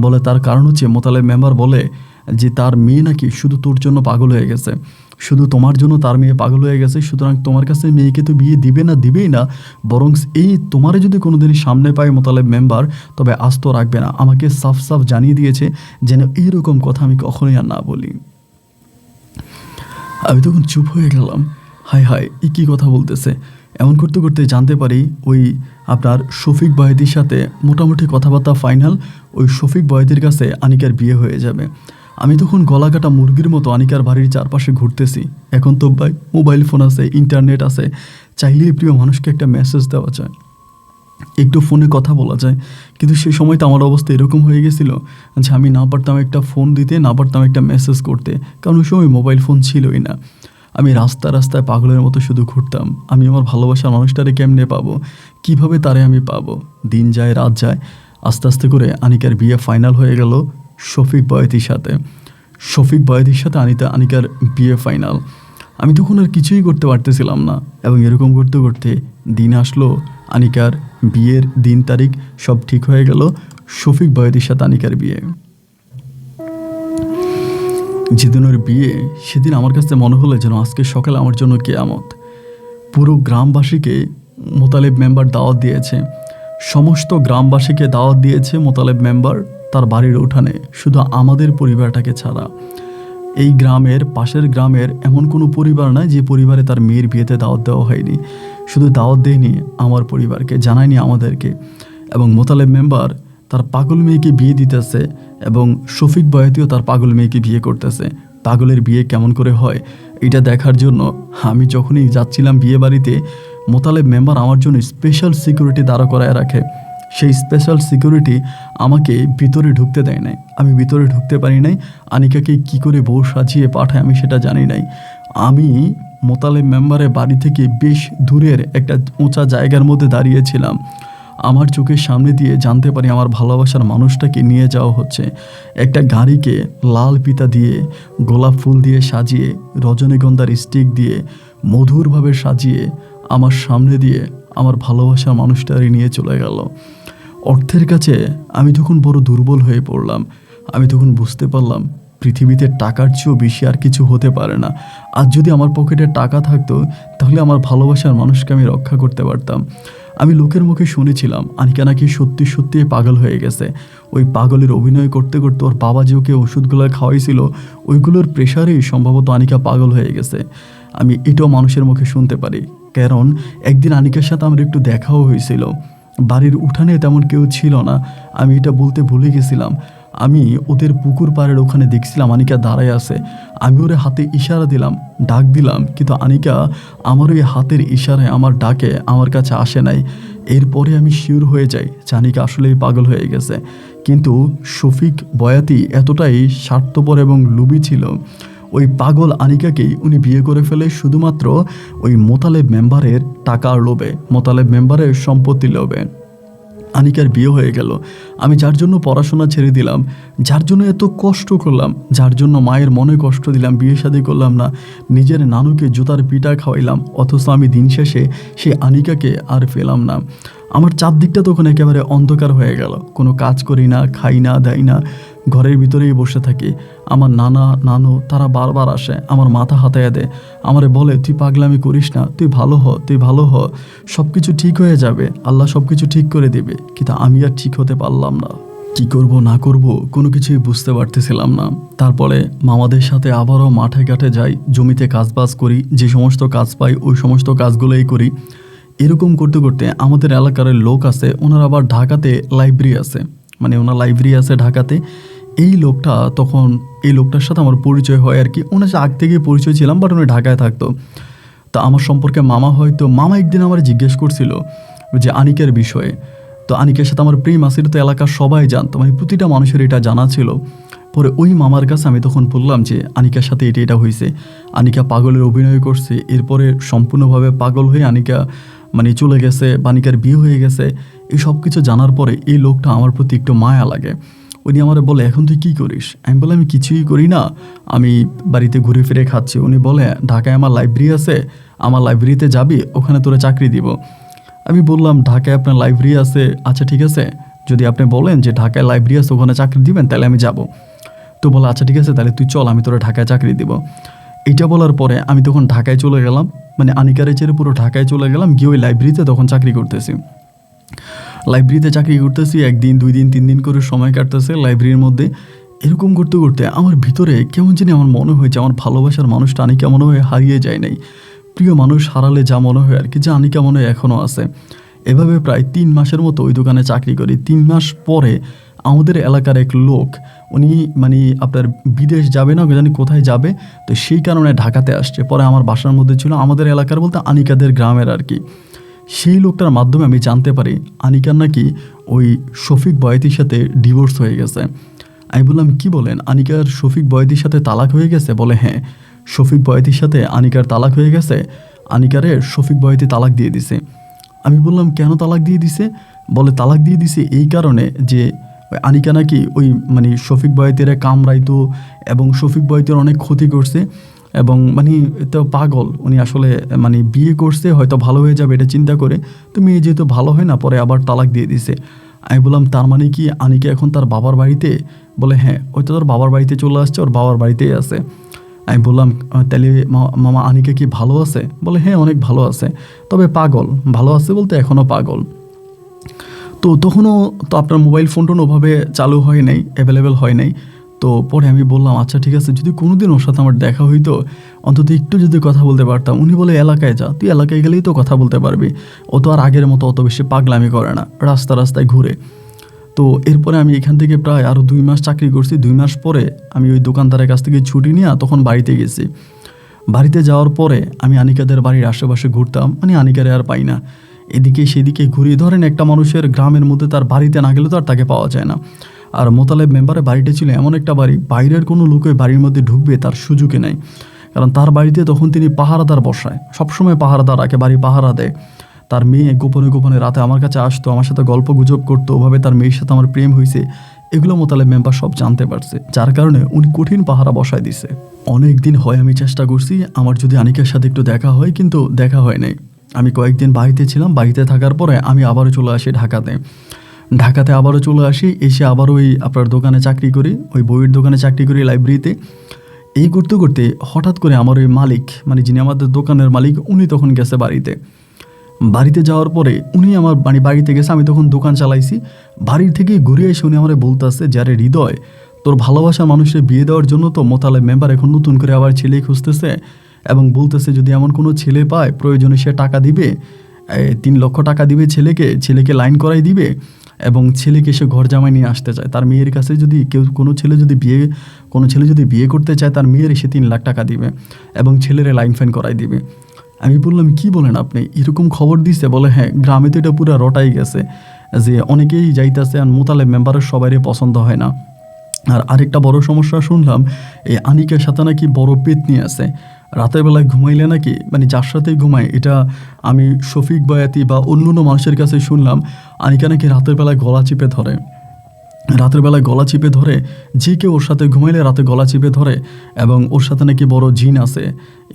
বলে তার কারণ হচ্ছে মোতালেব মেম্বার বলে যে তার মেয়ে নাকি শুধু তোর জন্য পাগল হয়ে গেছে, শুধু তোমার জন্য তার মেয়ে পাগল হয়ে গেছে, সুতরাং তোমার কাছে মেয়েকে তো বিয়ে দিবে না, দিবেই না, বরং এই তোমারে যদি কোনোদিন সামনে পায় মোতালেব মেম্বার তবে আস্ত রাখবে না। আমাকে সাফ সাফ জানিয়ে দিয়েছে যেন এইরকম কথা আমি কখনোই আর না বলি। আমি তখন চুপ হয়ে গেলাম, হায় হায় এ কী কথা বলতেছে। এমন করতে করতে জানতে পারি ওই আপনার শফিক বয়াতির সাথে মোটামুটি কথাবার্তা ফাইনাল, ওই শফিক বয়াতির কাছে আনিকার বিয়ে হয়ে যাবে। আমি তখন গলা কাটা মুরগির মতো আনিকার বাড়ির চারপাশে ঘুরতেছি। এখন তো ভাই মোবাইল ফোন আছে, ইন্টারনেট আছে, চাইলেই প্রিয় মানুষকে একটা মেসেজ দেওয়া যায়, একটু ফোনে কথা বলা যায়। কিন্তু সেই সময় তো আমার অবস্থা এরকম হয়ে গেছিল যে আমি না পারতাম একটা ফোন দিতে, না পারতাম একটা মেসেজ করতে, কারণ ওই সময় মোবাইল ফোন ছিলই না। আমি রাস্তায় রাস্তায় পাগলের মতো শুধু ঘুরতাম। আমি আমার ভালোবাসার মানুষটারে কেমনে পাবো, কিভাবে তারে আমি পাবো? দিন যায় রাত যায়, আস্তে আস্তে করে আনিকার বিয়ে ফাইনাল হয়ে গেল শফিক বয়াতির সাথে। শফিক বয়াতির সাথে আনিকার বিয়ে ফাইনাল। আমি তখন আর কিছুই করতে পারতেছিলাম না, এবং এরকম করতে করতে দিন আসলো, আনিকার বিয়ের দিন তারিখ সব ঠিক হয়ে গেল। শফিক বয়াতির সাথে আনিকার বিয়ে। যেদিন ওর বিয়ে সেদিন আমার কাছে মনে হলো যেন আজকে সকালে আমার জন্য কেয়ামত। পুরো গ্রামবাসীকে মোতালেব মেম্বার দাওয়াত দিয়েছে, সমস্ত গ্রামবাসীকে দাওয়াত দিয়েছে মোতালেব মেম্বার তার বাড়ির উঠানে, শুধু আমাদের পরিবারটাকে ছাড়া। এই গ্রামের পাশের গ্রামের এমন কোনো পরিবার নাই যে পরিবারে তার মেয়ের বিয়েতে দাওয়াত দেওয়া হয়নি। শুধু দাওয়াত দেয়নি আমার পরিবারকে, জানায়নি আমাদেরকে। এবং মোতালেব মেম্বার তার পাগল মেয়েকে বিয়ে দিতেছে এবং শফিক বয়াতিও তার পাগল মেয়েকে বিয়ে করতেছে। পাগলের বিয়ে কেমন করে হয় এটা দেখার জন্য আমি যখনই যাচ্ছিলাম বিয়ে বাড়িতে, মোতালেব মেম্বার আমার জন্য স্পেশাল সিকিউরিটি দাঁড়া করায় রাখে। সেই স্পেশাল সিকিউরিটি আমাকে ভিতরে ঢুকতে দেয় নাই, আমি ভিতরে ঢুকতে পারি নাই। আনিকাকে কি করে বউ সাজিয়ে পাঠায় আমি সেটা জানি নাই। আমি মোতালেব মেম্বারের বাড়ি থেকে বেশ দূরের একটা উঁচা জায়গার মধ্যে দাঁড়িয়েছিলাম। আমার চোখের সামনে দিয়ে জানতে পারি আমার ভালোবাসার মানুষটাকে নিয়ে যাওয়া হচ্ছে। একটা গাড়িকে লাল পিতা দিয়ে, গোলাপ ফুল দিয়ে সাজিয়ে, রজনীগন্ধার স্টিক দিয়ে মধুরভাবে সাজিয়ে আমার সামনে দিয়ে আমার ভালোবাসার মানুষটারই নিয়ে চলে গেল। অর্থের কাছে আমি তখন বড় দুর্বল হয়ে পড়লাম। আমি তখন বুঝতে পারলাম পৃথিবীতে টাকার চেয়েও বেশি আর কিছু হতে পারে না। আর যদি আমার পকেটে টাকা থাকতো তাহলে আমার ভালোবাসার মানুষকে আমি রক্ষা করতে পারতাম। আমি লোকের মুখে শুনেছিলাম আনিকা নাকি সত্যি সত্যি পাগল হয়ে গেছে। ওই পাগলের অভিনয় করতে করতে ওর বাবা যে ওকে ওষুধগুলো খাওয়াইছিল ওইগুলোর প্রেশারেই সম্ভবত আনিকা পাগল হয়ে গেছে। আমি এটাও মানুষের মুখে শুনতে পারি, কারণ একদিন আনিকার সাথে আমার একটু দেখাও হয়েছিল। বাড়ির উঠানে তেমন কেউ ছিল না, আমি এটা বলতে ভুলে গেছিলাম। আমি ওদের পুকুর পাড়ের ওখানে দেখছিলাম আনিকা দাঁড়ায় আছে। আমি ওর হাতে ইশারা দিলাম, ডাক দিলাম, কিন্তু আনিকা আমার ওই হাতের ইশারায় আমার ডাকে আমার কাছে আসে নাই। এরপরে আমি শিওর হয়ে যাই যে আনিকা আসলেই পাগল হয়ে গেছে। কিন্তু শফিক বয়াতি এতটাই স্বার্থপর এবং লোভী ছিল, ওই পাগল আনিকাকেই উনি বিয়ে করে ফেলে শুধুমাত্র ওই মোতালেব মেম্বারের টাকার লোভে, মোতালেব মেম্বারের সম্পত্তি লোভে। আনিকার বিয়ে হয়ে গেল। আমি যার জন্য পড়াশোনা ছেড়ে দিলাম, যার জন্য এত কষ্ট করলাম, যার জন্য মায়ের মনে কষ্ট দিলাম, বিয়ে শাদী করলাম না, নিজের নানুকে জুতার পিঠা খাওয়াইলাম, অথচ আমি দিন শেষে সেই আনিকাকে আর পেলাম না। আমার চারদিকটা তখন একেবারে অন্ধকার হয়ে গেল। কোনো কাজ করি না, খাই না, দেয় না, ঘরের ভিতরেই বসে থাকি। আমার নানা নানু তারা বারবার আসে, আমার মাথা হাতায় দেয়, আমারে বলে তুই পাগলামি করিস না, তুই ভালো হ, তুই ভালো হ, সব কিছু ঠিক হয়ে যাবে, আল্লাহ সব কিছু ঠিক করে দেবে। কিন্তু আমি আর ঠিক হতে পারলাম না। কি করব না করব কোনো কিছুই বুঝতে পারতেছিলাম না। তারপরে মামাদের সাথে আবারও মাঠে ঘাটে যাই, জমিতে কাজবাজ করি, যে সমস্ত কাজ পাই ওই সমস্ত কাজগুলোই করি। এরকম করতে করতে আমাদের এলাকার লোক আছে, ওনার আবার ঢাকাতে লাইব্রেরি আছে, মানে ওনার লাইব্রেরি আছে ঢাকাতে। এই লোকটার সাথে আমার পরিচয় হয় আর কি। ওনার সাথে আগ থেকে পরিচয় ছিলাম, বাট উনি ঢাকায় থাকতো। তো আমার সম্পর্কে মামা একদিন আমার জিজ্ঞেস করছিল যে আনিকার বিষয়ে। তো আনিকার সাথে আমার প্রেম আছে, তো এলাকার সবাই জানতো, মানে প্রতিটা মানুষের এটা জানা ছিল। পরে ওই মামার কাছে আমি তখন বললাম যে আনিকার সাথে এটা হয়েছে, আনিকা পাগলের অভিনয় করছে। এরপরে সম্পূর্ণভাবে পাগল হয়ে আনিকা মানে চলে গেছে, আনিকার বিয়ে হয়ে গেছে। এই সব কিছু জানার পরে এই লোকটা আমার প্রতি একটু মায়া লাগে। উনি আমার বলে এখন তুই কী করিস? আমি বলে আমি কিছুই করি না, আমি বাড়িতে ঘুরে ফিরে খাচ্ছি। উনি বলে ঢাকায় আমার লাইব্রেরি আছে, আমার লাইব্রেরিতে যাবি, ওখানে তোরা চাকরি দিব। আমি বললাম ঢাকায় আপনার লাইব্রেরি আছে, আচ্ছা ঠিক আছে, যদি আপনি বলেন যে ঢাকায় লাইব্রেরি আছে ওখানে চাকরি দিবেন তাহলে আমি যাব। তো বলে আচ্ছা ঠিক আছে, তাহলে তুই চল, আমি তোরা ঢাকায় চাকরি দিব। এইটা বলার পরে আমি তখন ঢাকায় চলে গেলাম, মানে আনিকারে ছেড়ে পুরো ঢাকায় চলে গেলাম, গিয়ে ওই লাইব্রেরিতে তখন চাকরি করতেছি। লাইব্রেরিতে চাকরি করতেছি, 1 দিন 2 দিন 3 দিন করে সময় কাটতেছে লাইব্রেরির মধ্যে। এরকম করতে করতে আমার ভিতরে কেমন জানি আমার মনে হয়েছে আমার ভালোবাসার মানুষটা আনিকা মনে হয় হারিয়ে যায় নাই। প্রিয় মানুষ হারালে যা মনে হয় আর কি, যে আনিকা মনে হয় এখনও আছে। এভাবে প্রায় 3 মাসের মতো ওই দোকানে চাকরি করি। 3 মাস পরে আমাদের এলাকার এক লোক, উনি মানে আপনার বিদেশ যাবে না জানি কোথায় যাবে, তো সেই কারণে ঢাকাতে আসছে। পরে আমার বাসার মধ্যে ছিল, আমাদের এলাকার বলতে আনিকাদের গ্রামের আর কি। সেই লোকটার মাধ্যমে আমি জানতে পারি আনিকার নাকি ওই শফিক বয়াতির সাথে ডিভোর্স হয়ে গেছে। আমি বললাম কি বলেন, আনিকার শফিক বয়াতির সাথে তালাক হয়ে গেছে? বলে হ্যাঁ, শফিক বয়াতির সাথে আনিকার তালাক হয়ে গেছে, আনিকারে শফিক বয়াতি তালাক দিয়ে দিছে। আমি বললাম কেন তালাক দিয়ে দিছে? বলে তালাক দিয়ে দিছে এই কারণে যে আনিকা নাকি ওই মানে শফিক বয়াতির কামড়াইতো এবং শফিক বয়াতির অনেক ক্ষতি করছে, এবং মানে তো পাগল উনি আসলে, মানে বিয়ে করছে হয়তো ভালো হয়ে যাবে এটা চিন্তা করে, তো মেয়ে যেহেতু ভালো হয় না, পরে আবার তালাক দিয়ে দিছে। আমি বললাম তার মানে কি আনিকা এখন তার বাবার বাড়িতে? বলে হ্যাঁ, ওই তো তোর বাবার বাড়িতে চলে আসছে, ওর বাবার বাড়িতেই আছে। আমি বললাম তাহলে মামা আনিকা কি ভালো আছে? বলে হ্যাঁ অনেক ভালো আছে, তবে পাগল। ভালো আছে বলতে এখনও পাগল। তো তখনও তো আপনার মোবাইল ফোন টোন ওভাবে চালু হয় নাই, অ্যাভেলেবেল হয় নাই। তো পরে আমি বললাম আচ্ছা ঠিক আছে, যদি কোনোদিন ওর সাথে আমার দেখা হইতো অন্তত একটু যদি কথা বলতে পারতাম। উনি বলে এলাকায় যা, তুই এলাকায় গেলেই তো কথা বলতে পারবি, ও তো আর আগের মতো অত বেশি পাগলামি করে না, রাস্তায় ঘুরে। তো এরপরে আমি এখান থেকে প্রায় আরও 2 মাস চাকরি করছি। 2 মাস পরে আমি ওই দোকানদারের কাছ থেকে ছুটি নিয়ে তখন বাড়িতে গেছি। বাড়িতে যাওয়ার পরে আমি আনিকাদের বাড়ির আশেপাশে ঘুরতাম, মানে আনিকারে আর পাই না। এদিকে সেদিকে ঘুরে, ধরেন একটা মানুষের গ্রামের মধ্যে তার বাড়িতে না গেলে তো আর তাকে পাওয়া যায় না। আর মোতালেব মেম্বারের বাড়িটা ছিল এমন একটা বাড়ি, বাইরের কোনো লোক ওই বাড়ির মধ্যে ঢুকবে তার সুযোগে নেই। কারণ তার বাড়িতে তখন তিনি পাহারাদার বসায়, সবসময় পাহারাদার রাখে, বাড়ি পাহারা দেয়। তার মেয়ে গোপনে গোপনে রাতে আমার কাছে আসতো, আমার সাথে গল্প গুজব করতো, ওভাবে তার মেয়ের সাথে আমার প্রেম হয়েছে। এগুলো মোতালেব মেম্বার সব জানতে পারছে, যার কারণে উনি কঠিন পাহারা বসায় দিছে। অনেক দিন হয় আমি চেষ্টা করছি আমার যদি আনিকার সাথে একটু দেখা হয়, কিন্তু দেখা হয় নাই। আমি কয়েকদিন বাড়িতে ছিলাম, বাড়িতে থাকার পরে আমি আবারও চলে আসি ঢাকাতে আবারও চলে আসি। এসে আবার ওই আপনার দোকানে চাকরি করি, ওই বইয়ের দোকানে চাকরি করি, লাইব্রেরিতে। এই করতে করতে হঠাৎ করে আমার ওই মালিক, মানে যিনি আমাদের দোকানের মালিক, উনি তখন গেছে বাড়িতে যাওয়ার পরে উনি আমার বাড়িতে গেছে, আমি তখন দোকান চালাইছি। বাড়ির থেকে ঘুরে এসে উনি আমার বলতেছে, যারে হৃদয়, তোর ভালোবাসার মানুষের বিয়ে দেওয়ার জন্য তো মোতালেব মেম্বার এখন নতুন করে আবার ছেলে খুঁজতেছে, এবং বলতেছে যদি এমন কোনো ছেলে পায় প্রয়োজনে সে টাকা দিবে, 3 লক্ষ টাকা দিবে ছেলেকে লাইন করাই দিবে, এবং ছেলেকে সে ঘর জামাই নিয়ে আসতে চায়। তার মেয়ের কাছে যদি কোনো ছেলে যদি বিয়ে করতে চায়, তার মেয়ের সে 3 লাখ টাকা দিবে এবং ছেলেরে লাইন ফাইন করাই দিবে। আমি বললাম, কি বলেন আপনি, এরকম খবর দিছে? বলে হ্যাঁ, গ্রামে তো এটা পুরো রটাই গেছে যে অনেকেই যাইতেছে, আর মোতালেব মেম্বারের সবারই পছন্দ হয় না। আর আরেকটা বড় সমস্যা শুনলাম, এই আনিকার সাথে নাকি বড় পেতনি আছে। রাতের বেলায় ঘুমাইলে নাকি, মানে যার সাথেই ঘুমায়, এটা আমি শফিক বয়াতি বা অন্য মানুষের কাছে শুনলাম, আনিকা নাকি রাতের বেলায় গলা চিপে ধরে, যে কেউ ওর সাথে ঘুমাইলে রাতে গলা চিপে ধরে, এবং ওর সাথে নাকি বড় জিন আছে,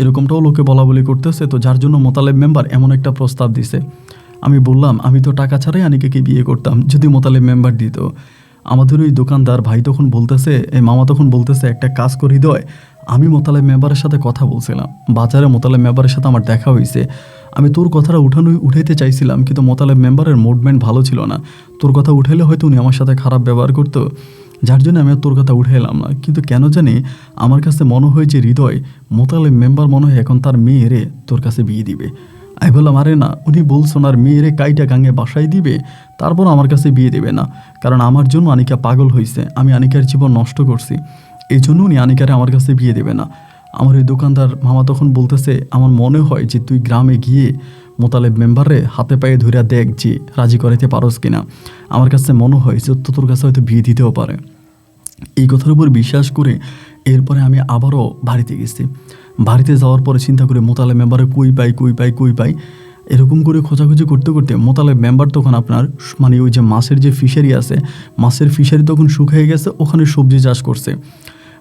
এরকমটাও লোকে বলা বলি করতেছে। তো যার জন্য মোতালেব মেম্বার এমন একটা প্রস্তাব দিছে। আমি বললাম, আমি তো টাকা ছাড়াই আনিকাকে বিয়ে করতাম যদি মোতালেব মেম্বার দিত। আমাদের ওই দোকানদার ভাই তখন বলতেছে, মামা তখন বলতেছে, একটা কাজ করি হৃদয়, আমি মোতালেব মেম্বারের সাথে কথা বলছিলাম, বাজারে মোতালেব মেম্বারের সাথে আমার দেখা হয়েছে, আমি তোর কথাটা উঠাইতে চাইছিলাম, কিন্তু মোতালেব মেম্বারের মুভমেন্ট ভালো ছিল না। তোর কথা উঠাইলে হয়তো উনি আমার সাথে খারাপ ব্যবহার করতো, যার জন্য আমি তোর কথা উঠাইলাম না। কিন্তু কেন জানি আমার কাছে মনে হয় যে হৃদয়, মোতালেব মেম্বার মনে হয় এখন তার মেয়েরে তোর কাছে বিয়ে দিবে। আমি বললাম, আরে না, উনি বলছেন আর মেয়েরে কাইটা গাঙে বাসায় দিবে, তারপর আমার কাছে বিয়ে দেবে না, কারণ আমার জন্য আনিকা পাগল হয়েছে, আমি আনিকার জীবন নষ্ট করছি, এই জন্য উনি আনিকারে আমার কাছে বিয়ে দেবে না। আমার এই দোকানদার মামা তখন বলতেছে, আমার মনে হয় যে তুই গ্রামে গিয়ে মোতালেব মেম্বারে হাতে পায়ে ধরে দেখ যে রাজি করাইতে পারস কিনা, আমার কাছে মনে হয় যে তোর কাছে হয়তো বিয়ে দিতেও পারে। এই কথার উপর বিশ্বাস করে এরপরে আমি আবারও বাড়িতে গেছি। বাড়িতে যাওয়ার পরে চিন্তা করে মোতালেব মেম্বারে কই পাই এরকম করে খোঁজাখুঁজি করতে করতে মোতালেব মেম্বার তখন আপনার, মানে ওই যে মাছের যে ফিশারি আছে, মাছের ফিশারি তখন শুকিয়ে গেছে, ওখানে সবজি চাষ করছে,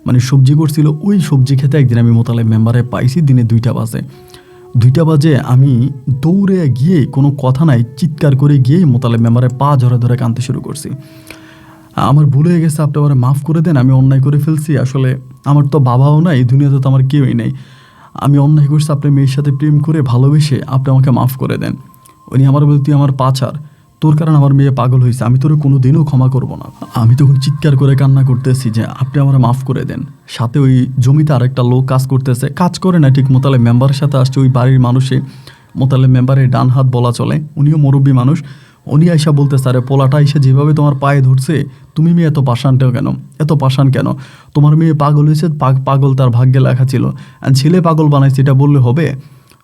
মানে সবজি করছিল। ওই সবজি খেতে একদিন আমি মোতালেব মেম্বারে পাইছি দিনে 2টা বাজে আমি দৌড়ে গিয়ে, কোনো কথা নাই, চিৎকার করে গিয়ে মোতালেব মেম্বারে পা ধরে কাঁদতে শুরু করছি। আমার ভুল হয়ে গেছে, আপনি আমার মাফ করে দেন, আমি অন্যায় করে ফেলছি, আসলে আমার তো বাবাও নাই, এই দুনিয়াতে তো আমার কেউই নেই, আমি অন্যায় করছি, আপনার মেয়ের সাথে প্রেম করে ভালোবেসে, আপনি আমাকে মাফ করে দেন। উনি আমার বলতে, তুই আমার পাছার, তোর কারণে আমার মেয়ে পাগল হয়েছে, আমি তোর কোনো দিনও ক্ষমা করবো না। আমি তখন চিৎকার করে কান্না করতেছি যে আপনি আমার মাফ করে দেন। সাথে ওই জমিতে আরেকটা লোক কাজ করে না ঠিক মোতালেব মেম্বারের সাথে আসছে, ওই বাড়ির মানুষে মোতালেব মেম্বারের ডান হাত বলা চলে, উনিও মুরব্বী মানুষ। উনি আইসা বলতেছে, আরে পোলাটা এসে যেভাবে তোমার পায়ে ধরছে, তুমি মেয়ে এত পাষাণ কেন, তোমার মেয়ে পাগল হয়েছে, পাগল তার ভাগ্যে লেখা ছিল, আর ছেলে পাগল বানাইছে, এটা বললে হবে?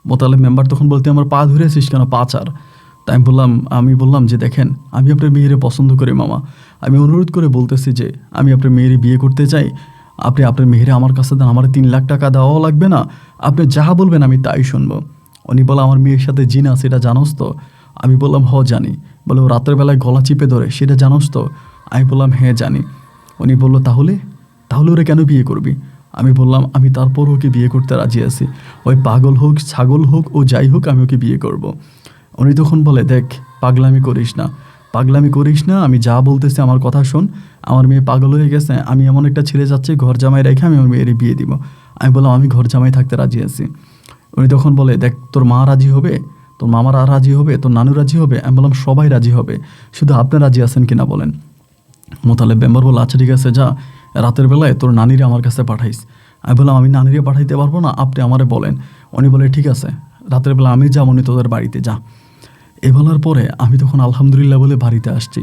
মোতালেব মেম্বার তখন বলতে, আমার পা ধরেছিস কেন, পাচার? তাই আমি বললাম যে দেখেন, আমি আপনার মেয়েরে পছন্দ করি মামা, আমি অনুরোধ করে বলতেছি যে আমি আপনার মেয়েরে বিয়ে করতে চাই, আপনি আপনার মেয়েরে আমার কাছে দেন, আমার 3 লাখ টাকা দেওয়াও লাগবে না, আপনি যাহা বলবেন আমি তাই শুনবো। উনি বলে, আমার মেয়ের সাথে জিন আছে, এটা জানোস তো? আমি বললাম, জানি। বলে, ও রাতের বেলায় গলা চিপে ধরে, সেটা জানোস তো? আমি বললাম, হ্যাঁ জানি। উনি বললো, তাহলে ওরা কেন বিয়ে করবি? আমি বললাম, আমি তারপর ওকে বিয়ে করতে রাজি আছি, ওই পাগল হোক, ছাগল হোক, ও যাই হোক, আমি ওকে বিয়ে করব। উনি তখন বলে, দেখ, পাগলামি করিস না, আমি যা বলতেছি আমার কথা শোন, আমার মেয়ে পাগল হয়ে গেছে, আমি এমন একটা ছেলে যাচ্ছে ঘর জামাই রেখে আমি আমার মেয়ের বিয়ে দিব। আমি বললাম, আমি ঘর জামাই থাকতে রাজি আছি। উনি তখন বলে, দেখ, তোর মা রাজি হবে, তোর মামারা রাজি হবে, তোর নানু রাজি হবে? আমি বললাম, সবাই রাজি হবে, শুধু আপনি রাজি আছেন কিনা বলেন। মোতালেব মেম্বার বলল, আচ্ছা ঠিক আছে, যা, রাতের বেলায় তোর নানিরে আমার কাছে পাঠাইস। আমি বললাম, আমি নানিরে পাঠাইতে পারবো না, আপনি আমারে বলেন। উনি বলে, ঠিক আছে, রাতের বেলা আমি যাবো, তোদের বাড়িতে যা। এ বলার পরে আমি তখন আলহামদুলিল্লাহ বলে বাড়িতে আসছি।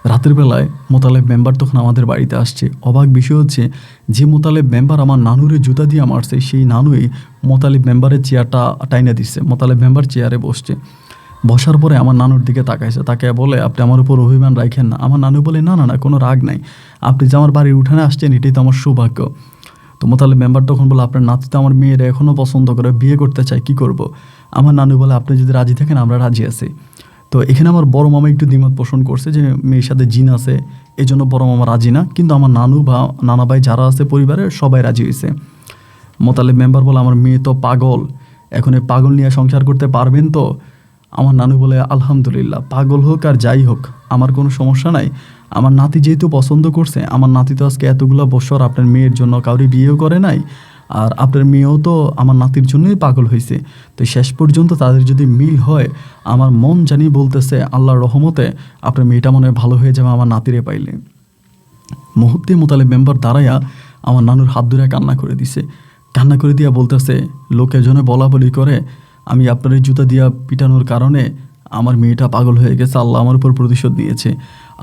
রাতের বেলায় মোতালেব মেম্বার তখন আমাদের বাড়িতে আসছে। অবাক বিষয় হচ্ছে, যে মোতালেব মেম্বার আমার নানুরে জুতা দিয়ে মারছে, সেই নানুই মোতালেব মেম্বারের চেয়ারটা টাইনা দিচ্ছে। মোতালেব মেম্বার চেয়ারে বসছে। বসার পরে আমার নানুর দিকে তাকাইছে, তাকে বলে, আপনি আমার উপর অভিমান রাখেন না। আমার নানু বলে, না না না, কোনো রাগ নাই, আপনি যে আমার বাড়ির উঠানে আসছেন এটাই তো আমার সৌভাগ্য। তো মোতালেব মেম্বার তখন বলে, আপনার নাতি তো আমার মেয়ের এখনও পছন্দ করে, বিয়ে করতে চাই, কি করব? আমার নানু বলে, আপনি যদি রাজি থাকেন আমরা রাজি আছি। তো এখানে আমার বড় মামা একটু দ্বিমত পোষণ করছে যে মেয়ের সাথে জিন আছে, এই জন্য বড় মামা রাজি না, কিন্তু আমার নানু বা নানা ভাই যারা আছে পরিবারের সবাই রাজি হয়েছে। মোতালেব মেম্বার বলে, আমার মেয়ে তো পাগল, এখন এই পাগল নিয়ে সংসার করতে পারবেন তো? আমার নানু বলে, আলহামদুলিল্লাহ, পাগল হোক আর যাই হোক আমার কোনো সমস্যা নাই। আমার নাতি যেহেতু পছন্দ করছে, আমার নাতি তো আজকে এতগুলো বছর আপনার মেয়ের জন্য কাউরি বিয়েও করে নাই, আর আপনার মেয়েও তো আমার নাতির জন্যই পাগল হয়েছে। তো শেষ পর্যন্ত তাদের যদি মিল হয়, আমার মন জানি বলতেছে আল্লাহর রহমতে আপনার মেয়েটা মনে হয় ভালো হয়ে যাবে আমার নাতিরে পাইলে। মুহূর্তে মোতালেব মেম্বার দাঁড়াইয়া আমার নানুর হাত ধরে কান্না করে দিছে। কান্না করে দিয়া বলতেছে, লোকে জনে বলা বলি করে আমি আপনার এই জুতা দিয়া পিটানোর কারণে আমার মেয়েটা পাগল হয়ে গেছে, আল্লাহ আমার উপর প্রতিশোধ নিয়েছে।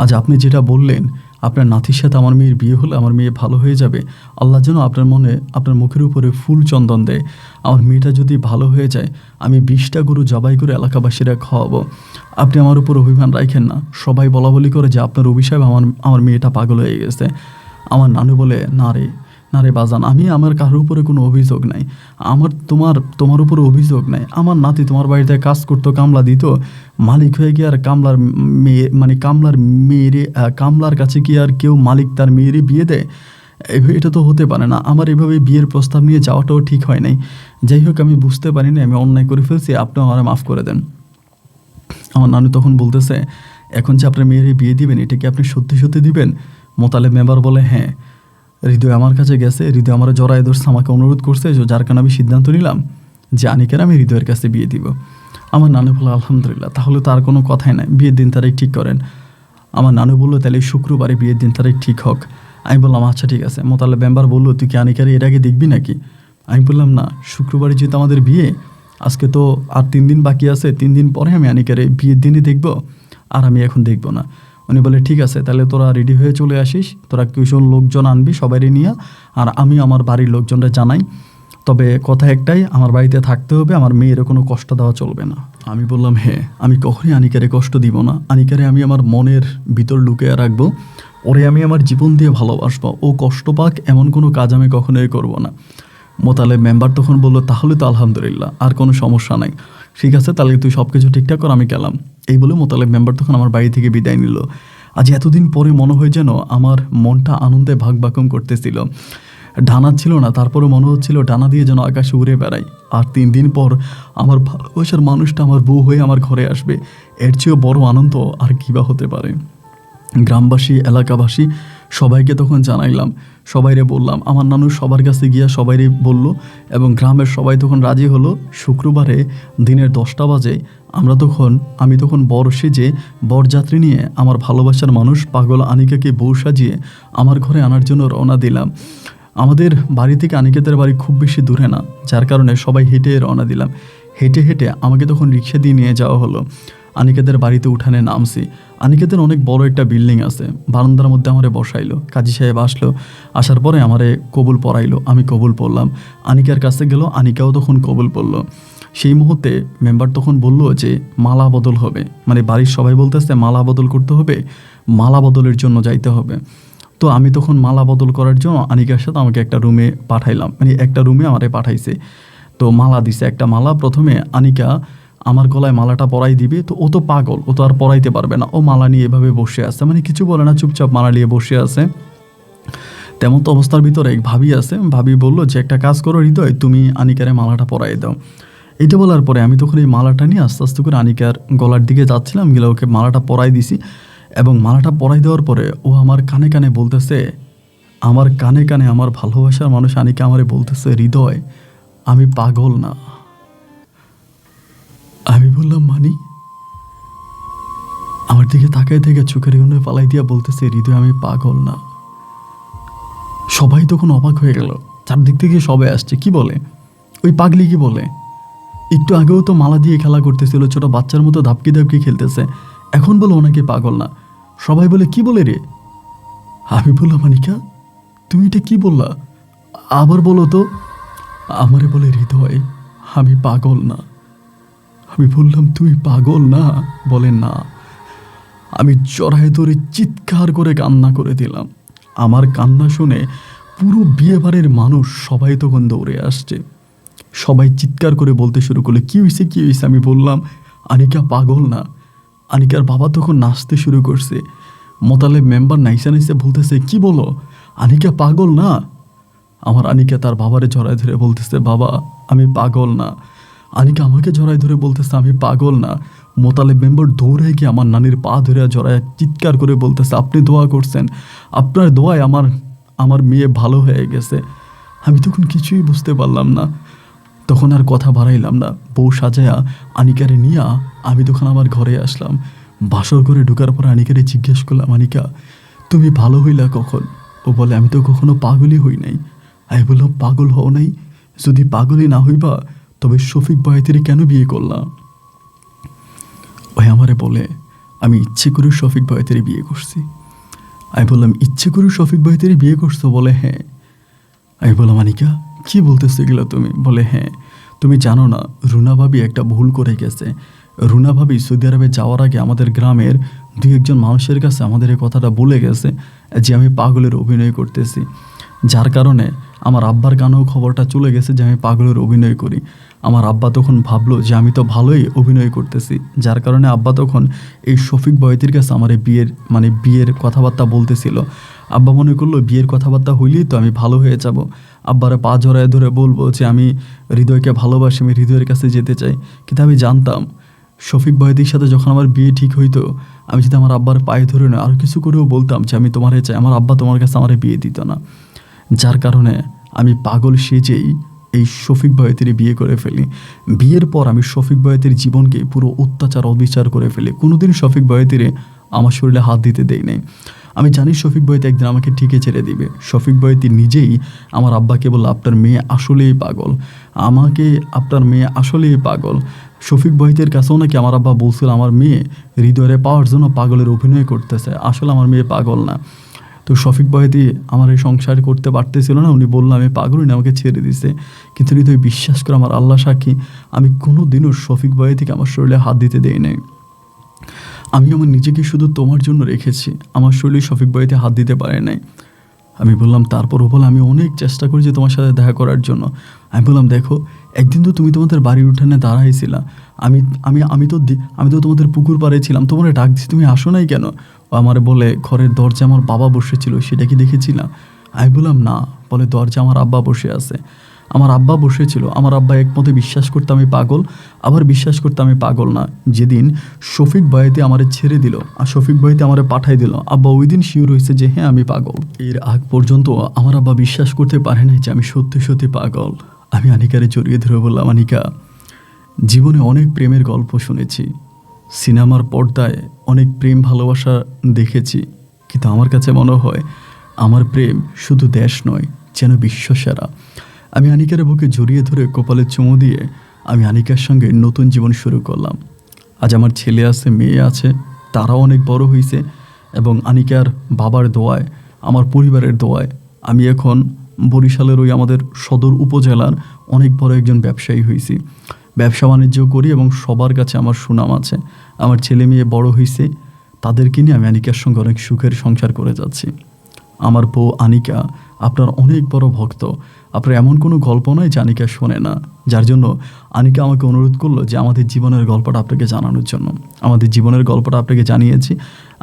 আজ আপনি যেটা বললেন আপনার নাতির সাথে আমার মেয়ের বিয়ে হলে আমার মেয়ে ভালো হয়ে যাবে, আল্লাহ যেন আপনার মনে আপনার মুখের উপরে ফুল চন্দন দেয়। আমার মেয়েটা যদি ভালো হয়ে যায় আমি 20টা গরু জবাই করে এলাকাবাসীরা খাওয়াবো। আপনি আমার উপর অভিমান রাখেন না। সবাই বলা বলি করে যে আপনার অভিশাপ আমার মেয়েটা পাগল হয়ে গেছে। আমার নানু বলে, না রে না রে বাজান, আমি আমার কারোর উপরে কোনো অভিযোগ নাই, আমার তোমার উপরে অভিযোগ নাই। আমার নাতি তোমার বাড়িতে কাজ করতো, কামলা দিত, মালিক হয়ে গিয়ে আর কামলার মেয়ে মানে কামলার মেয়েরে কামলার কাছে কি আর কেউ মালিক তার মেয়েরে বিয়ে দেয়? এটা তো হতে পারে না। আমার এভাবে বিয়ের প্রস্তাব নিয়ে যাওয়াটাও ঠিক হয় নাই। যাই হোক, আমি বুঝতে পারিনি, আমি অন্যায় করে ফেলছি, আপনি আমার মাফ করে দেন। আমার নানু তখন বলতেছে, এখন যে আপনার মেয়েরে বিয়ে দিবেন এটা কি আপনি সত্যি সত্যি দিবেন? মোতালেব মেম্বার বলে, হ্যাঁ। হৃদয় আমার কাছে গেছে, হৃদয় আমার জড়ায় ধরছে, আমাকে অনুরোধ করছে, যার কারণে আমি সিদ্ধান্ত নিলাম যে আনিকের আমি হৃদয়ের কাছে বিয়ে দিব। আমার নানু বলল, আলহামদুলিল্লাহ, তাহলে তো আর কোনো কথাই নাই, বিয়ের দিন তারিখ ঠিক করেন। আমার নানু বললো, তাহলে শুক্রবারে বিয়ের দিন তারিখ ঠিক হোক। আমি বললাম, আচ্ছা ঠিক আছে। মোতালেব মেম্বার বললো, তুই কি আনিকারে এর আগে দেখবি নাকি? আমি বললাম, না, শুক্রবারে যেহেতু আমাদের বিয়ে, আজকে তো আর 3 দিন বাকি আছে, 3 দিন পরে আমি আনিকারে বিয়ের দিনই দেখবো, আর আমি এখন দেখবো না। উনি বলে, ঠিক আছে, তাহলে তোরা রেডি হয়ে চলে আসিস, তোরা কিছু লোকজন আনবি সবাইরে নিয়ে, আর আমি আমার বাড়ির লোকজনরা জানাই। তবে কথা একটাই, আমার বাড়িতে থাকতে হবে, আমার মেয়ের কোনো কষ্ট দেওয়া চলবে না। আমি বললাম, হ্যাঁ, আমি কখনই আনিকারে কষ্ট দিব না, আনিকারে আমি আমার মনের ভিতর লুকিয়ে রাখবো, ওরে আমি আমার জীবন দিয়ে ভালোবাসবো, ও কষ্ট পাক এমন কোনো কাজ আমি কখনোই করব না। মোতালেব মেম্বার তখন বললো, তাহলে তো আলহামদুলিল্লাহ, আর কোনো সমস্যা নাই, ঠিক আছে, তাহলে তুই সব কিছু ঠিকঠাক কর, আমি গেলাম। এই বলে মোতালেব মেম্বার তখন আমার বাড়ি থেকে বিদায় নিল। আজ এতদিন পরে মনে হয় যেন আমার মনটা আনন্দে ভাগবাকম করতেছিল। ডানা ছিল না, তারপরে মনে হচ্ছিল ডানা দিয়ে যেন আকাশে উড়ে বেড়াই। আর 3 দিন পর আমার ভালোবাসার মানুষটা আমার বউ হয়ে আমার ঘরে আসবে, এর চেয়েও বড় আনন্দ আর কী বা হতে পারে। গ্রামবাসী, এলাকাবাসী সবাইকে তখন জানাইলাম, সবাইরে বললাম, আমার নানু সবার কাছে গিয়া সবাইরে বলল, এবং গ্রামের সবাই তখন রাজি হলো। শুক্রবারে দিনের 10টা বাজে আমি তখন বর সেজে বরযাত্রী নিয়ে আমার ভালোবাসার মানুষ পাগল আনিকাকে বউ সাজিয়ে আমার ঘরে আনার জন্য রওনা দিলাম। আমাদের বাড়ি থেকে আনিকাদের বাড়ি খুব বেশি দূরে না, যার কারণে সবাই হেঁটে রওনা দিলাম। হেঁটে হেঁটে আমাকে তখন রিক্সা দিয়ে নিয়ে যাওয়া হলো। আনিকাদের বাড়িতে উঠানে নামছি। আনিকাদের অনেক বড় একটা বিল্ডিং আছে, বারান্দার মধ্যে আমারে বসাইলো। কাজী সাহেব আসলো, আসার পরে আমারে কবুল পড়াইলো, আমি কবুল পড়লাম। আনিকার কাছে গেল, আনিকাও তখন কবুল পড়লো। সেই মুহূর্তে মেম্বার তখন বলল যে মালা বদল হবে, মানে বাড়ির সবাই বলতেছে মালা বদল করতে হবে, মালা বদলের জন্য যাইতে হবে। তো আমি তখন মালা বদল করার জন্য আনিকার সাথে আমাকে একটা রুমে পাঠাইলাম, মানে একটা রুমে আমারে পাঠাইছে। তো মালা দিছে, একটা মালা। প্রথমে আনিকা আমার গলায় মালাটা পরাই দিবে, তো ও তো পাগল, ও তো আর পরাইতে পারবে না, ও মালা নিয়ে এভাবে বসে আছে, মানে কিছু বলে না, চুপচাপ মালা নিয়ে বসে আছে। তেমন তো অবস্থার ভিতরে এক ভাবি আছে, ভাবি বলল যে একটা কাজ করো হৃদয়, তুমি আনিকারে মালাটা পরাই দাও। এইটা বলার পরে আমি তখন এই মালাটা নিয়ে আস্তে আস্তে করে আনিকার গলার দিকে যাচ্ছিলাম, গেলে ওকে মালাটা পরাই দিছি। এবং মালাটা পরাই দেওয়ার পরে ও আমার কানে কানে বলতেছে, আমার কানে কানে আমার ভালোবাসার মানুষ আনিকা আমারে বলতেছে, হৃদয় আমি পাগল না। আমি বললাম, মানি? আমার দিকে তাকায় থেকে চোখের কোণে পালাই দিয়া বলতেছে, হৃদয় আমি পাগল না। সবাই তখন অবাক হয়ে গেল, চারদিক থেকে সবাই আসছে, কি বলে ওই পাগলি, কি বলে? একটু আগেও তো মালা দিয়ে খেলা করতেছিল, ছোট বাচ্চার মতো ধাপকি ধাপকি খেলতেছে, এখন বলো ওনাকে পাগল না। সবাই বলে কি বলে রে? আমি বললাম আনিকা তুমি এটা কি বললা, আবার বলো তো। আমারে বলে হৃদয় আমি পাগল না। আমি বললাম তুমি পাগল না? বলে না। আমি জড়ায় ধরে চিৎকার করে কান্না করে দিলাম। আমার কান্না শুনে পুরো বিয়ে বাড়ির মানুষ সবাই তখন দৌড়ে আসছে। সবাই চিৎকার করে বলতে শুরু করলো কী হয়েছে কী হয়েছে। আমি বললাম আনিকা পাগল না। আনিকার বাবা তখন নাচতে শুরু করছে। মোতালেব মেম্বার নাইসা নাইসে বলতেছে কি বলো, আনিকা পাগল না? আমার আনিকা তার বাবারে জড়ায় ধরে বলতেছে বাবা আমি পাগল না। আনিকা আমাকে জড়ায় ধরে বলতেছে আমি পাগল না। মোতালেব মেম্বার দৌড়ে গিয়ে আমার নানির পা ধরে জড়ায় চিৎকার করে বলতেছে আপনি দোয়া করছেন, আপনার দোয়ায় আমার মেয়ে ভালো হয়ে গেছে। আমি তখন কিছুই বুঝতে পারলাম না। তখন আর কথা বাড়াইলাম না। বউ সাজায়া আনিকারে নিয়া আমি তখন আমার ঘরে আসলাম। বাসর ঘরে ঢোকার পর আনিকারে জিজ্ঞেস করলাম আনিকা তুমি ভালো হইলা কখন? ও বলে আমি তো কখনো পাগলই হই নাই। আমি বললাম পাগল হও নাই? যদি পাগলই না হইবা তবে শফিক বয়াতিরে কেন বিয়ে করলাম? ওই আমারে বলে আমি ইচ্ছে করে শফিক বয়াতিরে বিয়ে করছি। আমি বললাম ইচ্ছে করে শফিক বয়াতিরে বিয়ে করছো? বলে হ্যাঁ। আমি বললাম আনিকা কী বলতেছো এগুলো তুমি? বলে হ্যাঁ, তুমি জানো না রুনা ভাবি একটা ভুল করে গেছে। রুনা ভাবি সৌদি আরবে যাওয়ার আগে আমাদের গ্রামের দুই একজন মানুষের কাছে আমাদের এই কথাটা বলে গেছে যে আমি পাগলের অভিনয় করতেছি, যার কারণে আমার আব্বার কানেও খবরটা চলে গেছে যে আমি পাগলের অভিনয় করি। আমার আব্বা তখন ভাবলো যে আমি তো ভালোই অভিনয় করতেছি, যার কারণে আব্বা তখন এই শফিক বয়াতির কাছে আমার এই বিয়ের কথাবার্তা বলতেছিল। আব্বা মনে করলো বিয়ের কথাবার্তা হইলেই তো আমি ভালো হয়ে যাব, আব্বারে পা জড়ায় ধরে বলবো যে আমি হৃদয়কে ভালোবাসি, আমি হৃদয়ের কাছে যেতে চাই। কিন্তু আমি জানতাম শফিক বয়াতির সাথে যখন আমার বিয়ে ঠিক হইতো, আমি যদি আমার আব্বার পায়ে ধরে না আরও কিছু করেও বলতাম যে আমি তোমারে চাই, আমার আব্বা তোমার কাছে আমার বিয়ে দিত না। যার কারণে আমি পাগল সেজেই এই শফিক বয়াতির বিয়ে করে ফেলি। বিয়ের পর আমি শফিক বয়াতির জীবনকে পুরো অত্যাচার অবিচার করে ফেলি। কোনোদিন শফিক বয়াতিরে আমার শরীরে হাত দিতে দেই নাই। আমি জানি শফিক বয়াতি একদিন আমাকে ঠিকই ছেড়ে দিবে। শফিক বয়াতি নিজেই আমার আব্বাকে বলল আপনার মেয়ে আসলেই পাগল, আপনার মেয়ে আসলেই পাগল। শফিক বয়াতির কাছেও নাকি আমার আব্বা বলছিল আমার মেয়ে হৃদয়ে পাওয়ার জন্য পাগলের অভিনয় করতেছে, আসলে আমার মেয়ে পাগল না। তো শফিক বয়াতি আমার এই সংসার করতে পারতেছিল না, উনি বললো আমি পাগল, উনি আমাকে ছেড়ে দিছে। কিন্তু হৃদয় বিশ্বাস করে আমার আল্লাহ সাক্ষী আমি কোনো দিনও শফিক বয়াতিকে আমার শরীরে হাত দিতে দেই নাই। আমি আমার নিজেকে শুধু তোমার জন্য রেখেছি, আমার শরীরে শফিক বয়াতি হাত দিতে পারে নাই। আমি বললাম তারপরও বলে আমি অনেক চেষ্টা করেছি তোমার সাথে দেখা করার জন্য। আমি বললাম দেখো একদিন তো তুমি তোমাদের বাড়ির উঠানে দাঁড়াইছিলা, আমি তো তোমাদের পুকুর পাড়ে ছিলাম, তোমার ডাক দিচ্ছি তুমি আসো নাই কেন? ও আমার বলে ঘরের দরজা আমার বাবা বসেছিল সেটা কি দেখেছিলাম? আমি বললাম না। বলে দরজা আমার আব্বা বসে আছে। আমার আব্বা বসেছিল, আমার আব্বা একমতে বিশ্বাস করতে আমি পাগল, আবার বিশ্বাস করতে আমি পাগল না। যেদিন শফিক বয়াতি আমারে ছেড়ে দিল আর শফিক বয়াতি আমারে পাঠাই দিল, আব্বা ওই দিন শিওর হয়েছে যে হ্যাঁ আমি পাগল। এর আগ পর্যন্ত আমার আব্বা বিশ্বাস করতে পারে নাই যে আমি সত্যি সত্যি পাগল। আমি আনিকারে জড়িয়ে ধরে বললাম আনিকা জীবনে অনেক প্রেমের গল্প শুনেছি, সিনেমার পর্দায় অনেক প্রেম ভালোবাসা দেখেছি, কিন্তু আমার কাছে মনে হয় আমার প্রেম শুধু দেশ নয় যেন বিশ্বসেরা। আমি আনিকার বুকে জড়িয়ে ধরে কপালে চুমু দিয়ে আমি আনিকার সঙ্গে নতুন জীবন শুরু করলাম। আজ আমার ছেলে আছে, মেয়ে আছে, তারাও অনেক বড় হয়েছে এবং আনিকার বাবার দোয়ায়, আমার পরিবারের দোয়ায় আমি এখন বরিশালের ওই আমাদের সদর উপজেলার অনেক বড় একজন ব্যবসায়ী হয়েছি। ব্যবসা বাণিজ্য করি এবং সবার কাছে আমার সুনাম আছে। আমার ছেলে মেয়ে বড় হয়েছে, তাদেরকে নিয়ে আমি আনিকার সঙ্গে অনেক সুখের সংসার করে যাচ্ছি। আমার বউ আনিকা আপনার অনেক বড় ভক্ত, আপনার এমন কোনো গল্প নয় যে আনিকা শোনে না, যার জন্য আনিকা আমাকে অনুরোধ করলো যে আমাদের জীবনের গল্পটা আপনাকে জানানোর জন্য। আমাদের জীবনের গল্পটা আপনাকে জানিয়েছি।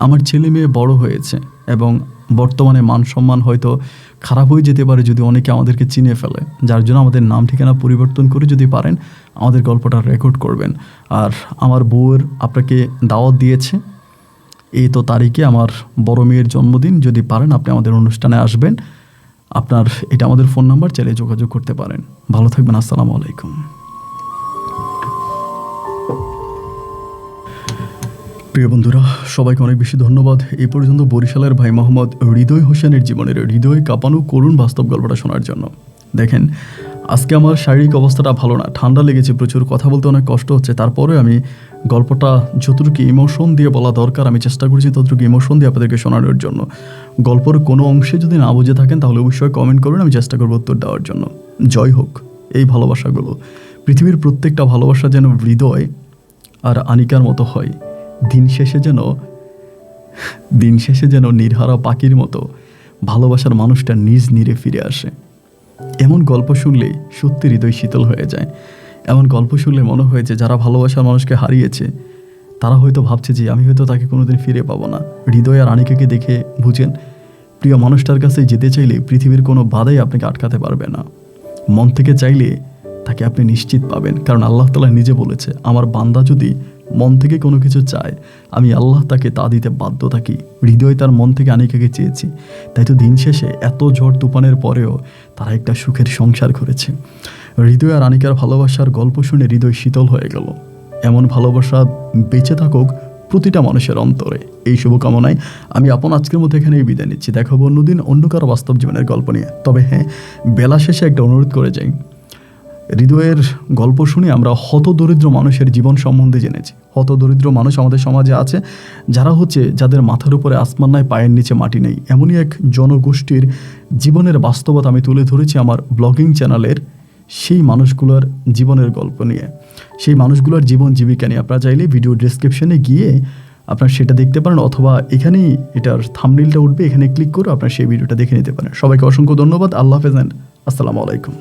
আমার ছেলে মেয়ে বড় হয়েছে এবং বর্তমানে মান সম্মান হয়তো খারাপ হয়ে যেতে পারে যদি অনেকে আমাদেরকে চিনে ফেলে, যার জন্য আমাদের নাম ঠিকানা পরিবর্তন করে যদি পারেন আমাদের গল্পটা রেকর্ড করবেন। আর আমার বউয়ের আপনাকে দাওয়াত দিয়েছে, এই তো তারিখে আমার বড় মেয়ের জন্মদিন, যদি পারেন আপনি আমাদের অনুষ্ঠানে আসবেন। আপনার এটা আমাদের ফোন নাম্বার, চাইলে যোগাযোগ করতে পারেন। ভালো থাকবেন, আসসালামু আলাইকুম। প্রিয় বন্ধুরা সবাইকে অনেক বেশি ধন্যবাদ এই পর্যন্ত বরিশালের ভাই মোহাম্মদ হৃদয় হোসেনের জীবনের হৃদয় কাঁপানো করুণ বাস্তব গল্পটা শোনার জন্য। দেখেন আজকে আমার শারীরিক অবস্থাটা ভালো না, ঠান্ডা লেগেছে প্রচুর, কথা বলতে অনেক কষ্ট হচ্ছে, তারপরে আমি গল্পটা যতটুকু ইমোশন দিয়ে বলা দরকার আমি চেষ্টা করেছি ততটুকু ইমোশন দিয়ে আপনাদেরকে শোনানোর জন্য। গল্পের কোনো অংশে যদি না বুঝে থাকেন তাহলে অবশ্যই কমেন্ট করুন, আমি চেষ্টা করবো উত্তর দেওয়ার জন্য। জয় হোক এই ভালোবাসাগুলো। পৃথিবীর প্রত্যেকটা ভালোবাসা যেন হৃদয় আর আনিকার মতো হয়। দিন শেষে যেন নির্হারা পাখির মতো ভালোবাসার মানুষটা নিজ নীড়ে ফিরে আসে। এমন গল্প শুনলেই সত্যি হৃদয় শীতল হয়ে যায়। এমন গল্প শুনলে মনে হয় যে যারা ভালোবাসার মানুষকে হারিয়েছে তারা হয়তো ভাবছে যে আমি হয়তো তাকে কোনোদিন ফিরে পাবো না। হৃদয় আর আনিকাকে দেখে বুঝেন, প্রিয় মানুষটার কাছে যেতে চাইলে পৃথিবীর কোনো বাধাই আপনাকে আটকাতে পারবে না। মন থেকে চাইলে তাকে আপনি নিশ্চিত পাবেন, কারণ আল্লাহ তাআলা নিজে বলেছে, আমার বান্দা যদি মন থেকে কোনো কিছু চায় আমি আল্লাহ তাকে তা দিতে বাধ্য থাকি। হৃদয় তার মন থেকে আনিকাকে চেয়েছি, তাই তো দিন শেষে এত ঝড় তুফানের পরেও তারা একটা সুখের সংসার করেছে। হৃদয় আর আনিকার ভালোবাসার গল্প শুনে হৃদয় শীতল হয়ে গেল। এমন ভালোবাসা বেঁচে থাকুক প্রতিটা মানুষের অন্তরে, এই শুভকামনায় আমি আজকের মতো এখানেই বিদায় নিচ্ছি। দেখাবো অন্যদিন অন্য কারো বাস্তব জীবনের গল্প নিয়ে। তবে হ্যাঁ, বেলা শেষে একটা অনুরোধ করে যাই, হৃদয়ের গল্প শুনে আমরা হতদরিদ্র মানুষের জীবন সম্বন্ধে জেনেছি। হতদরিদ্র মানুষ আমাদের সমাজে আছে, যাদের মাথার উপরে আসমান নাই, পায়ের নিচে মাটি নেই। এমনই এক জনগোষ্ঠীর জীবনের বাস্তবতা আমি তুলে ধরেছি আমার ব্লগিং চ্যানেলের সেই মানুষগুলোর জীবনের গল্প নিয়ে, সেই মানুষগুলোর জীবন জীবিকা নিয়ে। আপনারা চাইলে ভিডিও ডেসক্রিপশনে গিয়ে আপনারা সেটা দেখতে পারেন, অথবা এখানেই এটার থাম্বনেইলটা উঠবে, এখানে ক্লিক করে আপনারা সেই ভিডিওটা দেখে নিতে পারেন। সবাইকে অসংখ্য ধন্যবাদ। আল্লাহ হাফেজ, আসসালামু আলাইকুম।